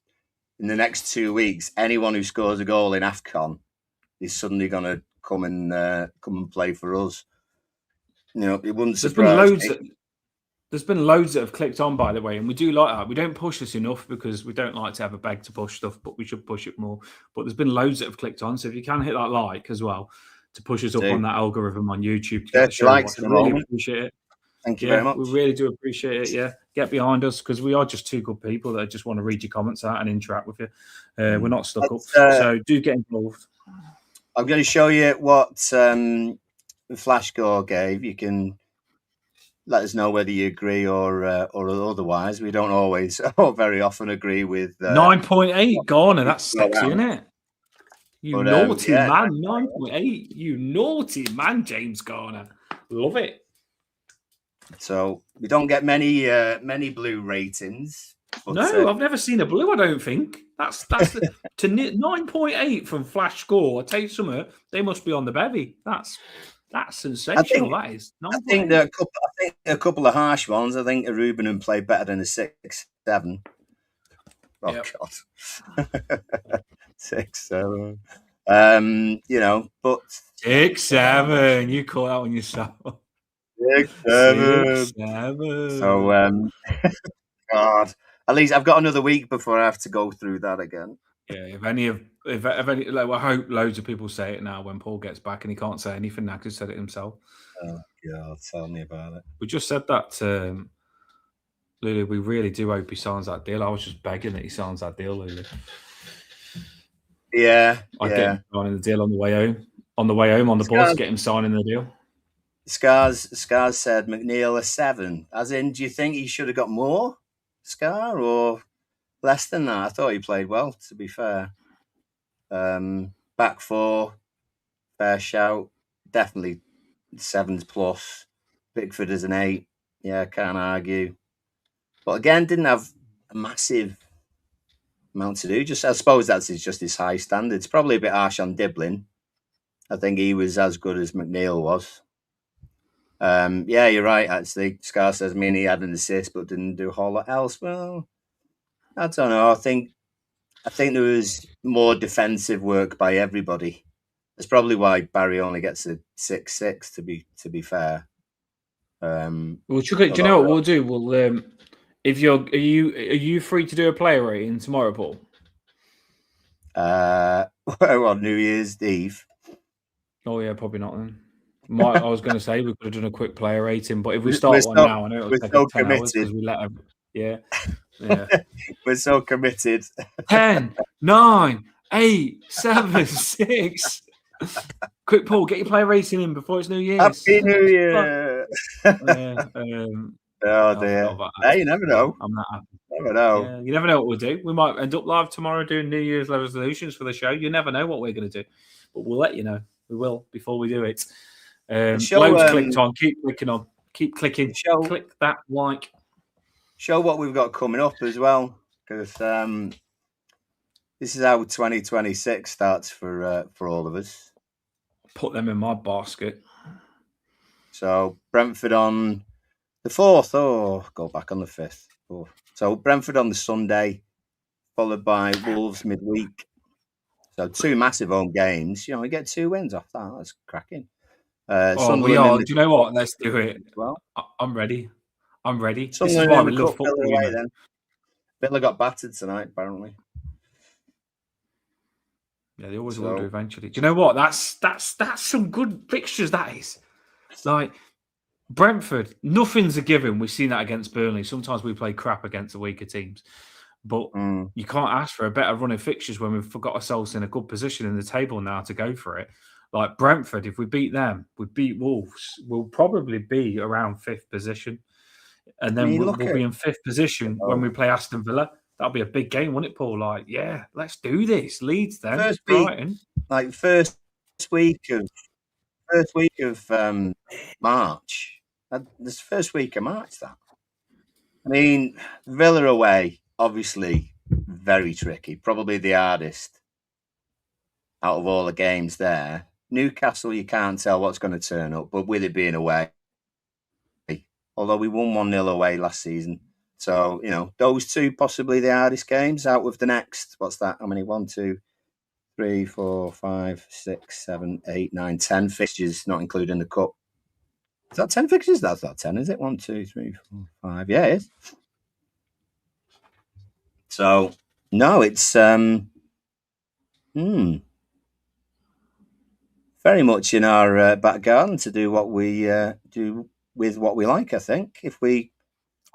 2 weeks anyone who scores a goal in AFCON is suddenly going to come and play for us. It wouldn't surprise me. There's been loads that have clicked on, by the way, and we do like that. We don't push this enough because we don't like to have a beg to push stuff, but we should push it more. But there's been loads that have clicked on, so if you can hit that like as well to push us up on that algorithm on YouTube to get the show watched, I really appreciate it. Thank you very much. We really do appreciate it. Yeah, get behind us because we are just 2 good people that just want to read your comments out and interact with you. We're not stuck up, so do get involved. I'm going to show you what the Flash score gave. You can let us know whether you agree or otherwise. We don't always or very often agree with 9.8 Garner. That's sexy, isn't it? You naughty man, 9.8. You naughty man, James Garner. Love it. So we don't get many blue ratings. But, no, I've never seen a blue. I don't think that's to 9.8 from Flash score. I tell you something, they must be on the bevy. That's sensational. That is. I think a couple of harsh ones. I think a Ruben played better than a 6-7. Oh God, 6-7. But 6-7. You call out on yourself. 6-7. So, God, at least I've got another week before I have to go through that again. Yeah, if any, like, I hope loads of people say it now when Paul gets back and he can't say anything now because he said it himself. Oh God, tell me about it. We just said that, Lulu. We really do hope he signs that deal. I was just begging that he signs that deal, Lulu. Yeah, I'd get him signing the deal on the way home. On the way home on the bus, get him signing the deal. Scars said McNeil a 7. As in, do you think he should have got more, Scar, or less than that? I thought he played well, to be fair. Back 4, fair shout. definitely 7s plus. Pickford as an 8. Yeah, can't argue. But again, didn't have a massive amount to do. Just I suppose that's just his high standards. Probably a bit harsh on Diblin. I think he was as good as McNeil was. Yeah, you're right. Actually, Scar says, he had an assist, but didn't do a whole lot else. Well, I don't know. I think there was more defensive work by everybody. That's probably why Barry only gets a 6-6. To be fair. Well, do you know what we'll do? We'll if are you free to do a player rating tomorrow, Paul? On New Year's Eve. Oh yeah, probably not then. I was going to say we could have done a quick player rating, but if we start now, I know it'll take us 10 hours because we let them. Yeah. We're so committed. 10, 9, 8, 7, 6. Quick, Paul, get your player rating in before it's New Year's. Happy New Year. Oh dear. Hey, you never know. I'm not happy. Never know. Yeah, you never know what we'll do. We might end up live tomorrow doing New Year's resolutions for the show. You never know what we're going to do, but we'll let you know. We will before we do it. Loads clicked on. Keep clicking on. Keep clicking. Click that like. Show what we've got coming up as well, because this is how 2026 starts for all of us. Put them in my basket. So Brentford on the 4th. Oh, go back on the 5th. Oh. So Brentford on the Sunday, followed by Wolves midweek. So 2 massive home games. You know, we get 2 wins off that. That's cracking. We are. Do you know what? Let's do it. Well, I'm ready. This is why we love football. Then. Villa got battered tonight, apparently. Yeah, they always will do eventually. Do you know what? That's some good fixtures. That is like Brentford. Nothing's a given. We've seen that against Burnley. Sometimes we play crap against the weaker teams, but you can't ask for a better run of fixtures when we've got ourselves in a good position in the table now to go for it. Like Brentford, if we beat them, we beat Wolves, we'll probably be around 5th position. And then we'll be in 5th position when we play Aston Villa. That'll be a big game, won't it, Paul? Like, yeah, let's do this. Leeds then, Brighton. First week of March. This first week of March, that. I mean, Villa away, obviously very tricky. Probably the hardest out of all the games there. Newcastle, you can't tell what's going to turn up, but with it being away, although we won 1-0 away last season. So, you know, those 2 possibly the hardest games out with the next. What's that? How many? 1, 2, 3, 4, 5, 6, 7, 8, 9, 10 fixtures, not including the cup. Is that 10 fixtures? That's not 10, is it? 1, 2, 3, 4, 5. Yeah, it is. So, no, it's very much in our back garden to do what we do with what we like, I think. I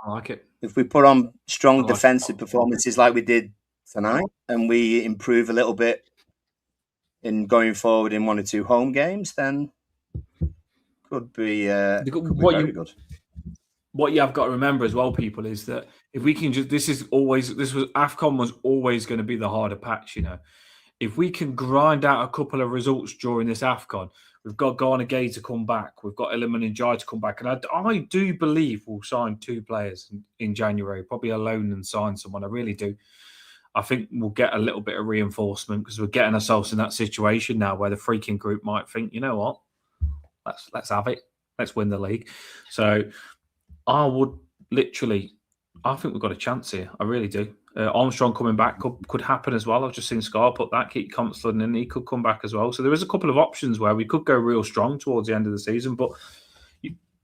like it. If we put on strong defensive performances like we did tonight, and we improve a little bit in going forward in 1 or 2 home games, then could be very good. What you have got to remember as well, people, is that if we can AFCON was always going to be the harder patch, you know. If we can grind out a couple of results during this AFCON, we've got Ghana Gay to come back. We've got Iliman Ndiaye to come back. And I do believe we'll sign 2 players in January, probably a loan and sign someone. I really do. I think we'll get a little bit of reinforcement because we're getting ourselves in that situation now where the freaking group might think, you know what, let's have it. Let's win the league. So I think we've got a chance here. I really do. Armstrong coming back could happen as well. I've just seen Scar put that. Keep Compton in. He could come back as well. So there is a couple of options where we could go real strong towards the end of the season. But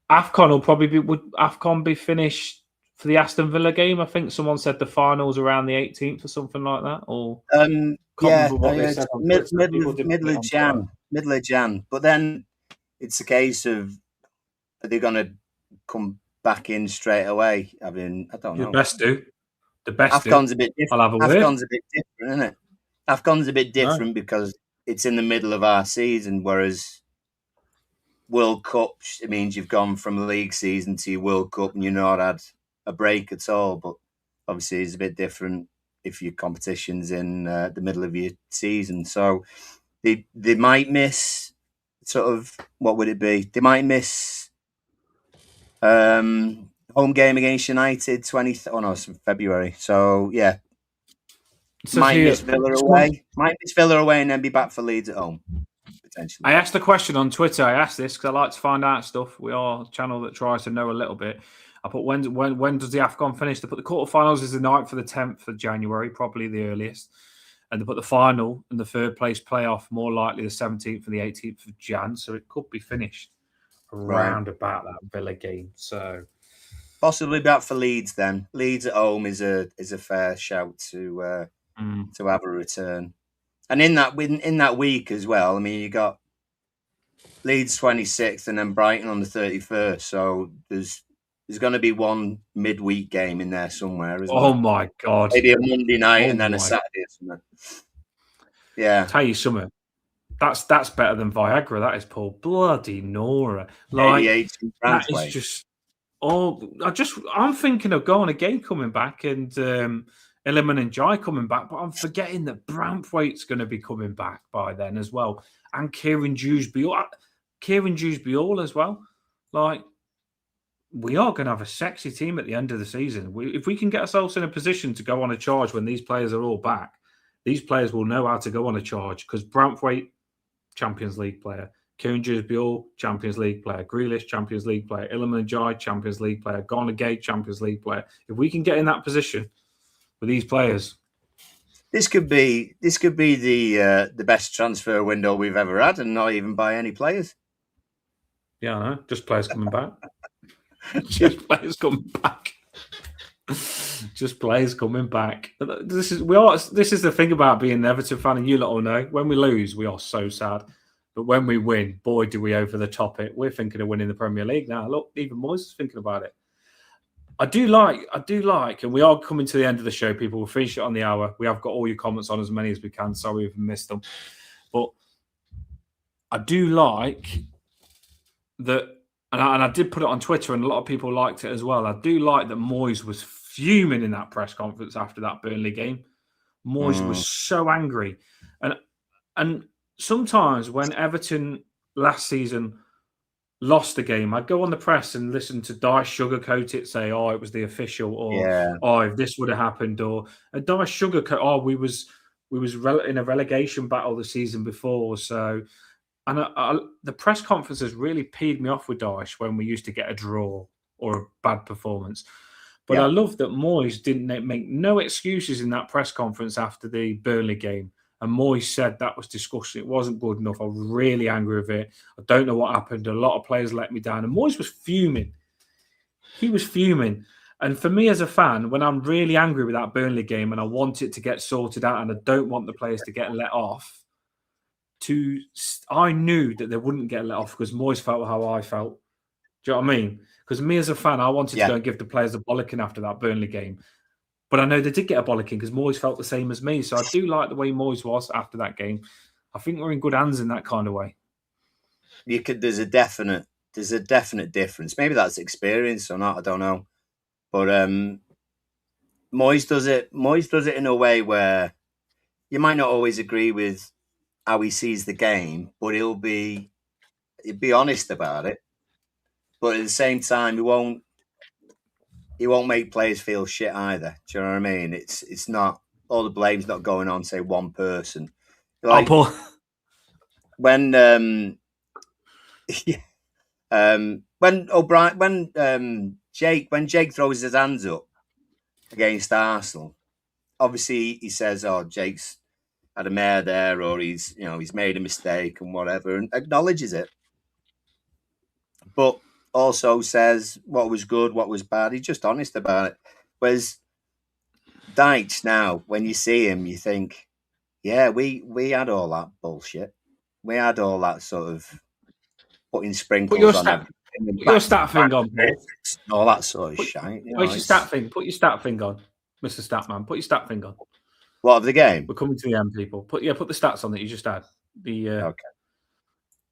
AFCON will probably would AFCON be finished for the Aston Villa game? I think someone said the finals around the 18th or something like that. Or middle of Jan. But then it's a case of, are they going to come back in straight away? I mean, I don't know. The best AFCON's a bit different. AFCON's a bit different, isn't it? AFCON's a bit different because it's in the middle of our season, whereas World Cup, it means you've gone from the league season to your World Cup and you've not had a break at all. But obviously it's a bit different if your competition's in the middle of your season. So they might miss sort of, what would it be? They might miss home game against United, it's in February. So, yeah. Might miss Villa away. Might miss Villa away and then be back for Leeds at home, potentially. I asked the question on Twitter. I asked this because I like to find out stuff. We are a channel that tries to know a little bit. I put when does the AFCON finish? They put the quarterfinals is the 9th for the 10th of January, probably the earliest. And they put the final and the third place playoff more likely the 17th and the 18th of Jan. So it could be finished around about that Villa game. So possibly back for Leeds then. Leeds at home is a fair shout to have a return. And in that week as well, I mean, you got Leeds 26th and then Brighton on the 31st. So there's going to be one midweek game in there somewhere, isn't there? My God. Maybe a Monday night and then a Saturday or something. Yeah. Tell you something. That's better than Viagra, that is, Paul. Bloody Nora. Like, that is just... I'm thinking of going again coming back and Illiman and Jai coming back, but I'm forgetting that Branthwaite's going to be coming back by then as well. And Kieran Dewsbury as well. Like, we are going to have a sexy team at the end of the season. If we can get ourselves in a position to go on a charge when these players are all back, these players will know how to go on a charge because Branthwaite, Champions League player. Kieran Dewsbury, Champions League player. Grealish, Champions League player. Illiman Jai, Champions League player. Garner Gay, Champions League player. If we can get in that position with these players, this could be the best transfer window we've ever had, and not even by any players. Yeah, I know. Just players coming back. Just players coming back. Just players coming back. This is the thing about being an Everton fan, and you lot all know. When we lose, we are so sad. But when we win, boy, do we over the top it. We're thinking of winning the Premier League now. Look, even Moyes is thinking about it. I do like, and we are coming to the end of the show, people. We'll finish it on the hour. We have got all your comments on as many as we can. Sorry we've missed them. But I do like that, and I did put it on Twitter, and a lot of people liked it as well. I do like that Moyes was fuming in that press conference after that Burnley game. Moyes was so angry. And sometimes when Everton last season lost the game, I'd go on the press and listen to Dice sugarcoat it, say, "Oh, it was the official," or "Oh, if this would have happened," or Dice sugarcoat, "Oh, we was in a relegation battle the season before." So, and the press conferences really peed me off with Dice when we used to get a draw or a bad performance. But I love that Moyes didn't make no excuses in that press conference after the Burnley game. And Moyes said that was disgusting. It wasn't good enough. I was really angry with it. I don't know what happened. A lot of players let me down. And Moyes was fuming. He was fuming. And for me as a fan, when I'm really angry with that Burnley game and I want it to get sorted out and I don't want the players to get let off, I knew that they wouldn't get let off because Moyes felt how I felt. Do you know what I mean? Because me as a fan, I wanted to go and give the players a bollocking after that Burnley game. But I know they did get a bollocking because Moyes felt the same as me. So I do like the way Moyes was after that game. I think we're in good hands in that kind of way. There's a definite difference. Maybe that's experience or not. I don't know. But Moyes does it in a way where you might not always agree with how he sees the game, but he'll be honest about it. But at the same time, he won't make players feel shit either. Do you know what I mean? It's not all the blame's not going on, say, one person. Like, when Jake throws his hands up against Arsenal, obviously he says, "Oh, Jake's had a mare there," or he's made a mistake and whatever, and acknowledges it. But also says what was good, what was bad. He's just honest about it. Whereas Dyche now, when you see him, you think, yeah, we had all that bullshit. We had all that sort of putting sprinkles on everything. Put your stat thing on, Paul. All that sort of shit. Where's your stat thing? Put your stat thing on, Mr. Statman. Put your stat thing on. What of the game? We're coming to the end, people. Put the stats on that you just had. Okay.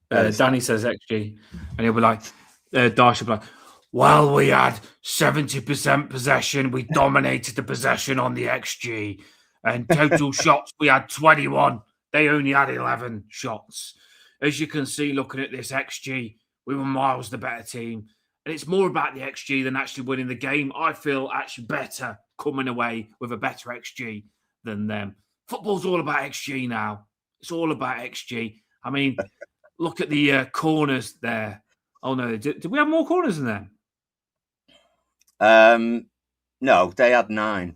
Danny says XG, and he'll be like, Darsh will be like, well, we had 70% possession. We dominated the possession on the XG. And total shots, we had 21. They only had 11 shots. as you can see, looking at this XG, we were miles the better team. And it's more about the XG than actually winning the game. I feel actually better coming away with a better XG than them. Football's all about XG now. It's all about XG. I mean, look at the corners there. Oh, no. Did we have more corners than them? No, they had 9.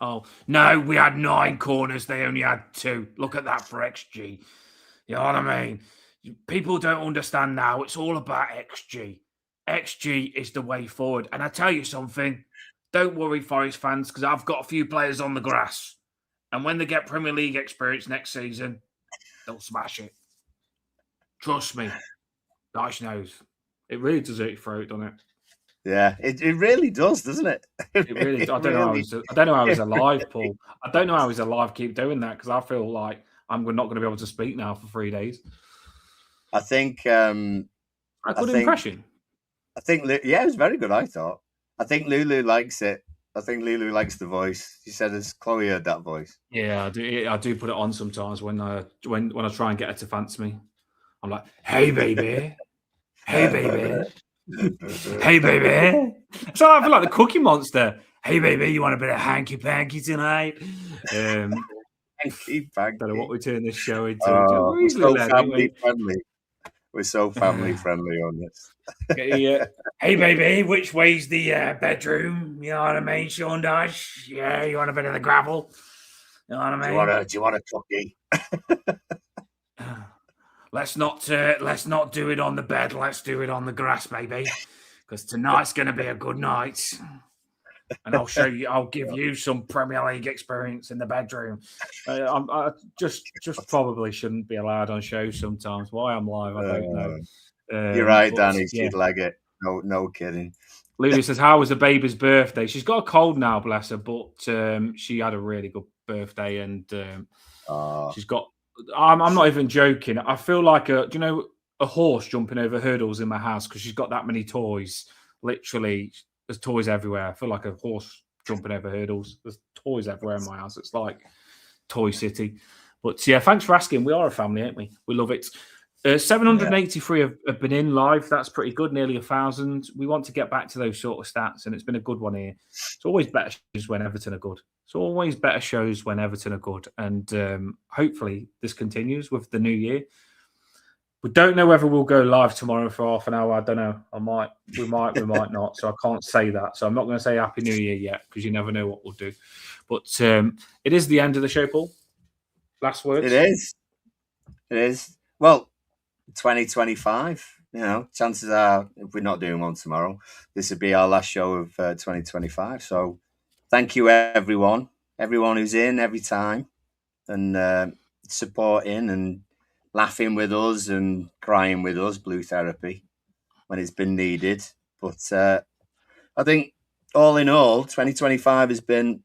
Oh, no, we had 9 corners. They only had 2. Look at that for XG. You know what I mean? People don't understand now. It's all about XG. XG is the way forward. And I tell you something, don't worry, Forest fans, because I've got a few players on the grass. And when they get Premier League experience next season, they'll smash it. Trust me. Gosh knows. It really does hurt your throat, doesn't it? Yeah, it really does, doesn't it? It really. I don't know how he's alive, Paul. I don't know how he's alive. Keep doing that because I feel like I'm not going to be able to speak now for 3 days. I think. A good impression. I think. Yeah, it was very good. I thought. I think Lulu likes it. I think Lulu likes the voice. She said, "Has Chloe heard that voice?" Yeah, I do. I do put it on sometimes when I try and get her to fancy me. I'm like, "Hey, baby. Hey, baby." Hey, baby. So I feel like the Cookie Monster. Hey, baby, you want a bit of hanky panky tonight? Hanky panky. Don't know what we turn this show into. We're so family friendly. We're so family friendly on this. Yeah. Hey, baby, which way's the bedroom? You know what I mean, Sean Dash? Yeah, you want a bit of the gravel? You know what I mean? Do you want a cookie? Let's not do it on the bed. Let's do it on the grass, baby, because tonight's going to be a good night. And I'll give you some Premier League experience in the bedroom. I just probably shouldn't be allowed on shows sometimes. Why I'm live, I don't know. You're right, Danny. She'd like it. No kidding. Lulu says, "How was the baby's birthday?" She's got a cold now, bless her, but she had a really good birthday, and she's got. I'm not even joking. I feel like a horse jumping over hurdles in my house because she's got that many toys. Literally, there's toys everywhere. I feel like a horse jumping over hurdles. There's toys everywhere in my house. It's like Toy City. But yeah, thanks for asking. We are a family, aren't we? We love it. 783 have been in live. That's pretty good. Nearly 1,000. We want to get back to those sort of stats, and it's been a good one here. It's always better shows when Everton are good. It's always better shows when Everton are good, and hopefully this continues with the new year. We don't know whether we'll go live tomorrow for half an hour. I don't know. We might not. So I can't say that. So I'm not going to say Happy New Year yet because you never know what we'll do. But it is the end of the show, Paul. Last words. It is. Well, 2025. Chances are, if we're not doing one tomorrow, this would be our last show of 2025. So thank you, everyone who's in every time and supporting and laughing with us and crying with us, blue therapy, when it's been needed. But I think all in all, 2025 has been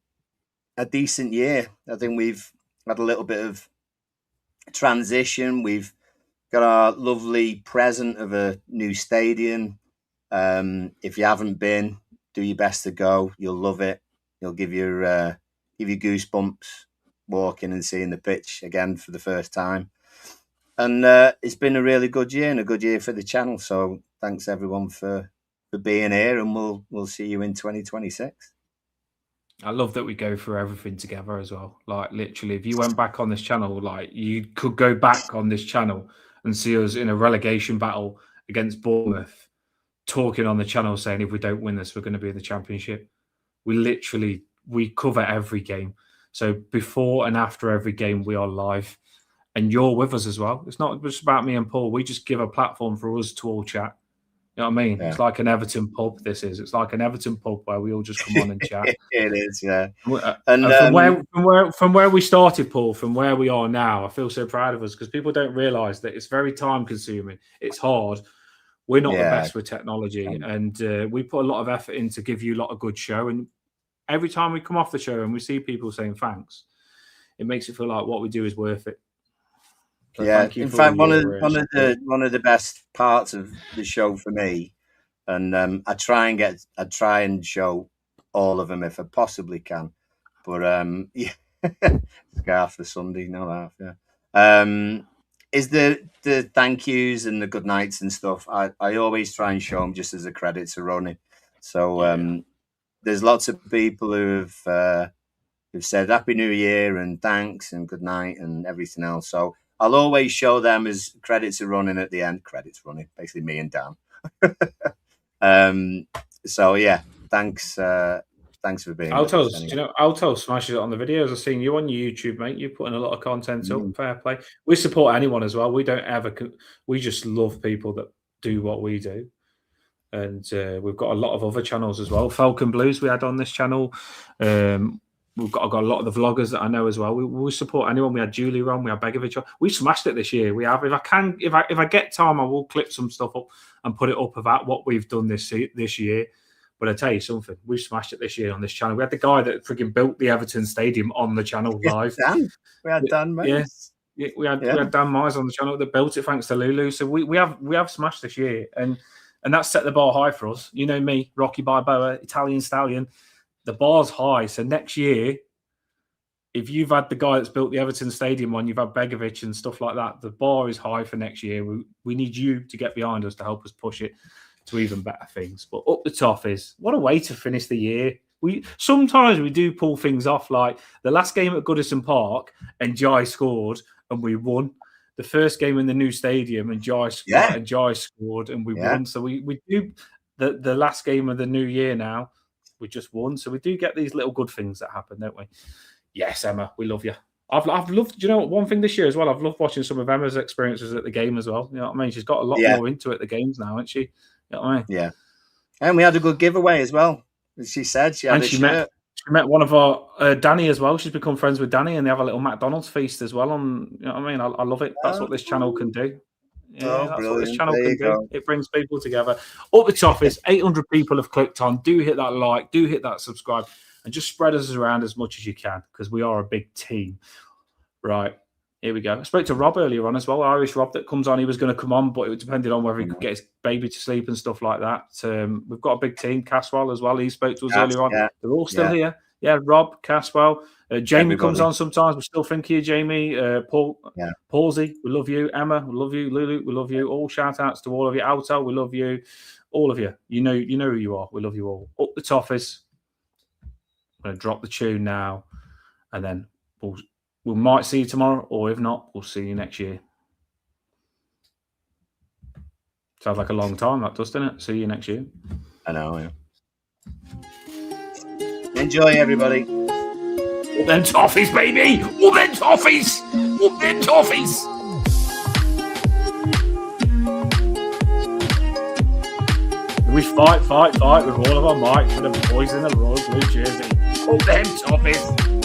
a decent year. I think we've had a little bit of transition. We've got our lovely present of a new stadium. If you haven't been, do your best to go. You'll love it. It'll give you goosebumps walking and seeing the pitch again for the first time. And it's been a really good year and a good year for the channel. So thanks everyone for being here, and we'll see you in 2026. I love that we go through everything together as well. Like literally, if you went back on this channel, like you could go back on this channel and see us in a relegation battle against Bournemouth, talking on the channel saying if we don't win this, we're going to be in the Championship. We cover every game. So before and after every game, we are live. And you're with us as well. It's not just about me and Paul. We just give a platform for us to all chat. You know what I mean? Yeah. It's like an Everton pub, this is. It's like an Everton pub where we all just come on and chat. It is, yeah. And from where we started, Paul, from where we are now, I feel so proud of us because people don't realise that it's very time-consuming. It's hard. We're not the best with technology. And we put a lot of effort in to give you a lot of good show. And every time we come off the show and we see people saying thanks, it makes it feel like what we do is worth it. So yeah, in fact, one of the best parts of the show for me, and I try and show all of them if I possibly can, but yeah, scarf for Sunday, not half, yeah. is the thank yous and the good nights and stuff. I always try and show them just as a credit to Ronnie. So there's lots of people who've said Happy New Year and thanks and good night and everything else. So I'll always show them as credits to Ronnie at the end. Credits Ronnie, basically me and Dan. So yeah, thanks for being with us. Anyway. Alto smashes it on the videos. I've seen you on YouTube, mate. You're putting a lot of content up. Fair play. We support anyone as well. We don't ever. We just love people that do what we do. And we've got a lot of other channels as well. Falcon Blues we had on this channel. I've got a lot of the vloggers that I know as well. We support anyone. We had Julie on. We had Begovic on. We smashed it this year. We have. If I get time, I will clip some stuff up and put it up about what we've done this year. But I tell you something, we smashed it this year on this channel. We had the guy that freaking built the Everton Stadium on the channel live. Dan. We had Dan Myers. Yeah, we had Dan Myers on the channel that built it thanks to Lulu. So we have smashed this year, and that's set the bar high for us. You know me, Rocky Balboa, Italian Stallion. The bar's high. So next year, if you've had the guy that's built the Everton Stadium on, you've had Begovic and stuff like that, the bar is high for next year. We need you to get behind us to help us push it to even better things. But up the top is, what a way to finish the year. Sometimes we do pull things off, like the last game at Goodison Park and Jai scored and we won. The first game in the new stadium and Jai scored and we won. So we do the last game of the new year now, we just won. So we do get these little good things that happen, don't we? Yes, Emma, we love you. I've loved, you know, one thing this year as well, I've loved watching some of Emma's experiences at the game as well. You know what I mean? She's got a lot more into it, the games now, hasn't she? You know what I mean? Yeah. And we had a good giveaway as well. She said she had she met one of our Danny as well. She's become friends with Danny, and they have a little McDonald's feast as well. On, you know what I mean? I love it. That's what this channel can do. Yeah, that's what this channel can do. It brings people together. Up the top is 800 people have clicked on. Do hit that like, do hit that subscribe, and just spread us around as much as you can, because we are a big team. Right. Here we go. I spoke to Rob earlier on as well, Irish Rob that comes on. He was going to come on, but it depended on whether he could get his baby to sleep and stuff like that. We've got a big team. Caswell as well. He spoke to us earlier on. They're all still here. Yeah, Rob, Caswell. Jamie comes on sometimes. We still think of you, Jamie. Paul, Paulsy, we love you. Emma, we love you. Lulu, we love you. All shout outs to all of you. Alto, we love you. All of you. You know who you are. We love you all. Up the Toffees. I'm going to drop the tune now, and then we might see you tomorrow, or if not, we'll see you next year. Sounds like a long time, that does, doesn't it? See you next year. I know, yeah. Enjoy, everybody. Up them Toffees, baby! Up them Toffees! Up them Toffees! We fight with all of our might for the boys in the royal blue jersey. Up them Toffees!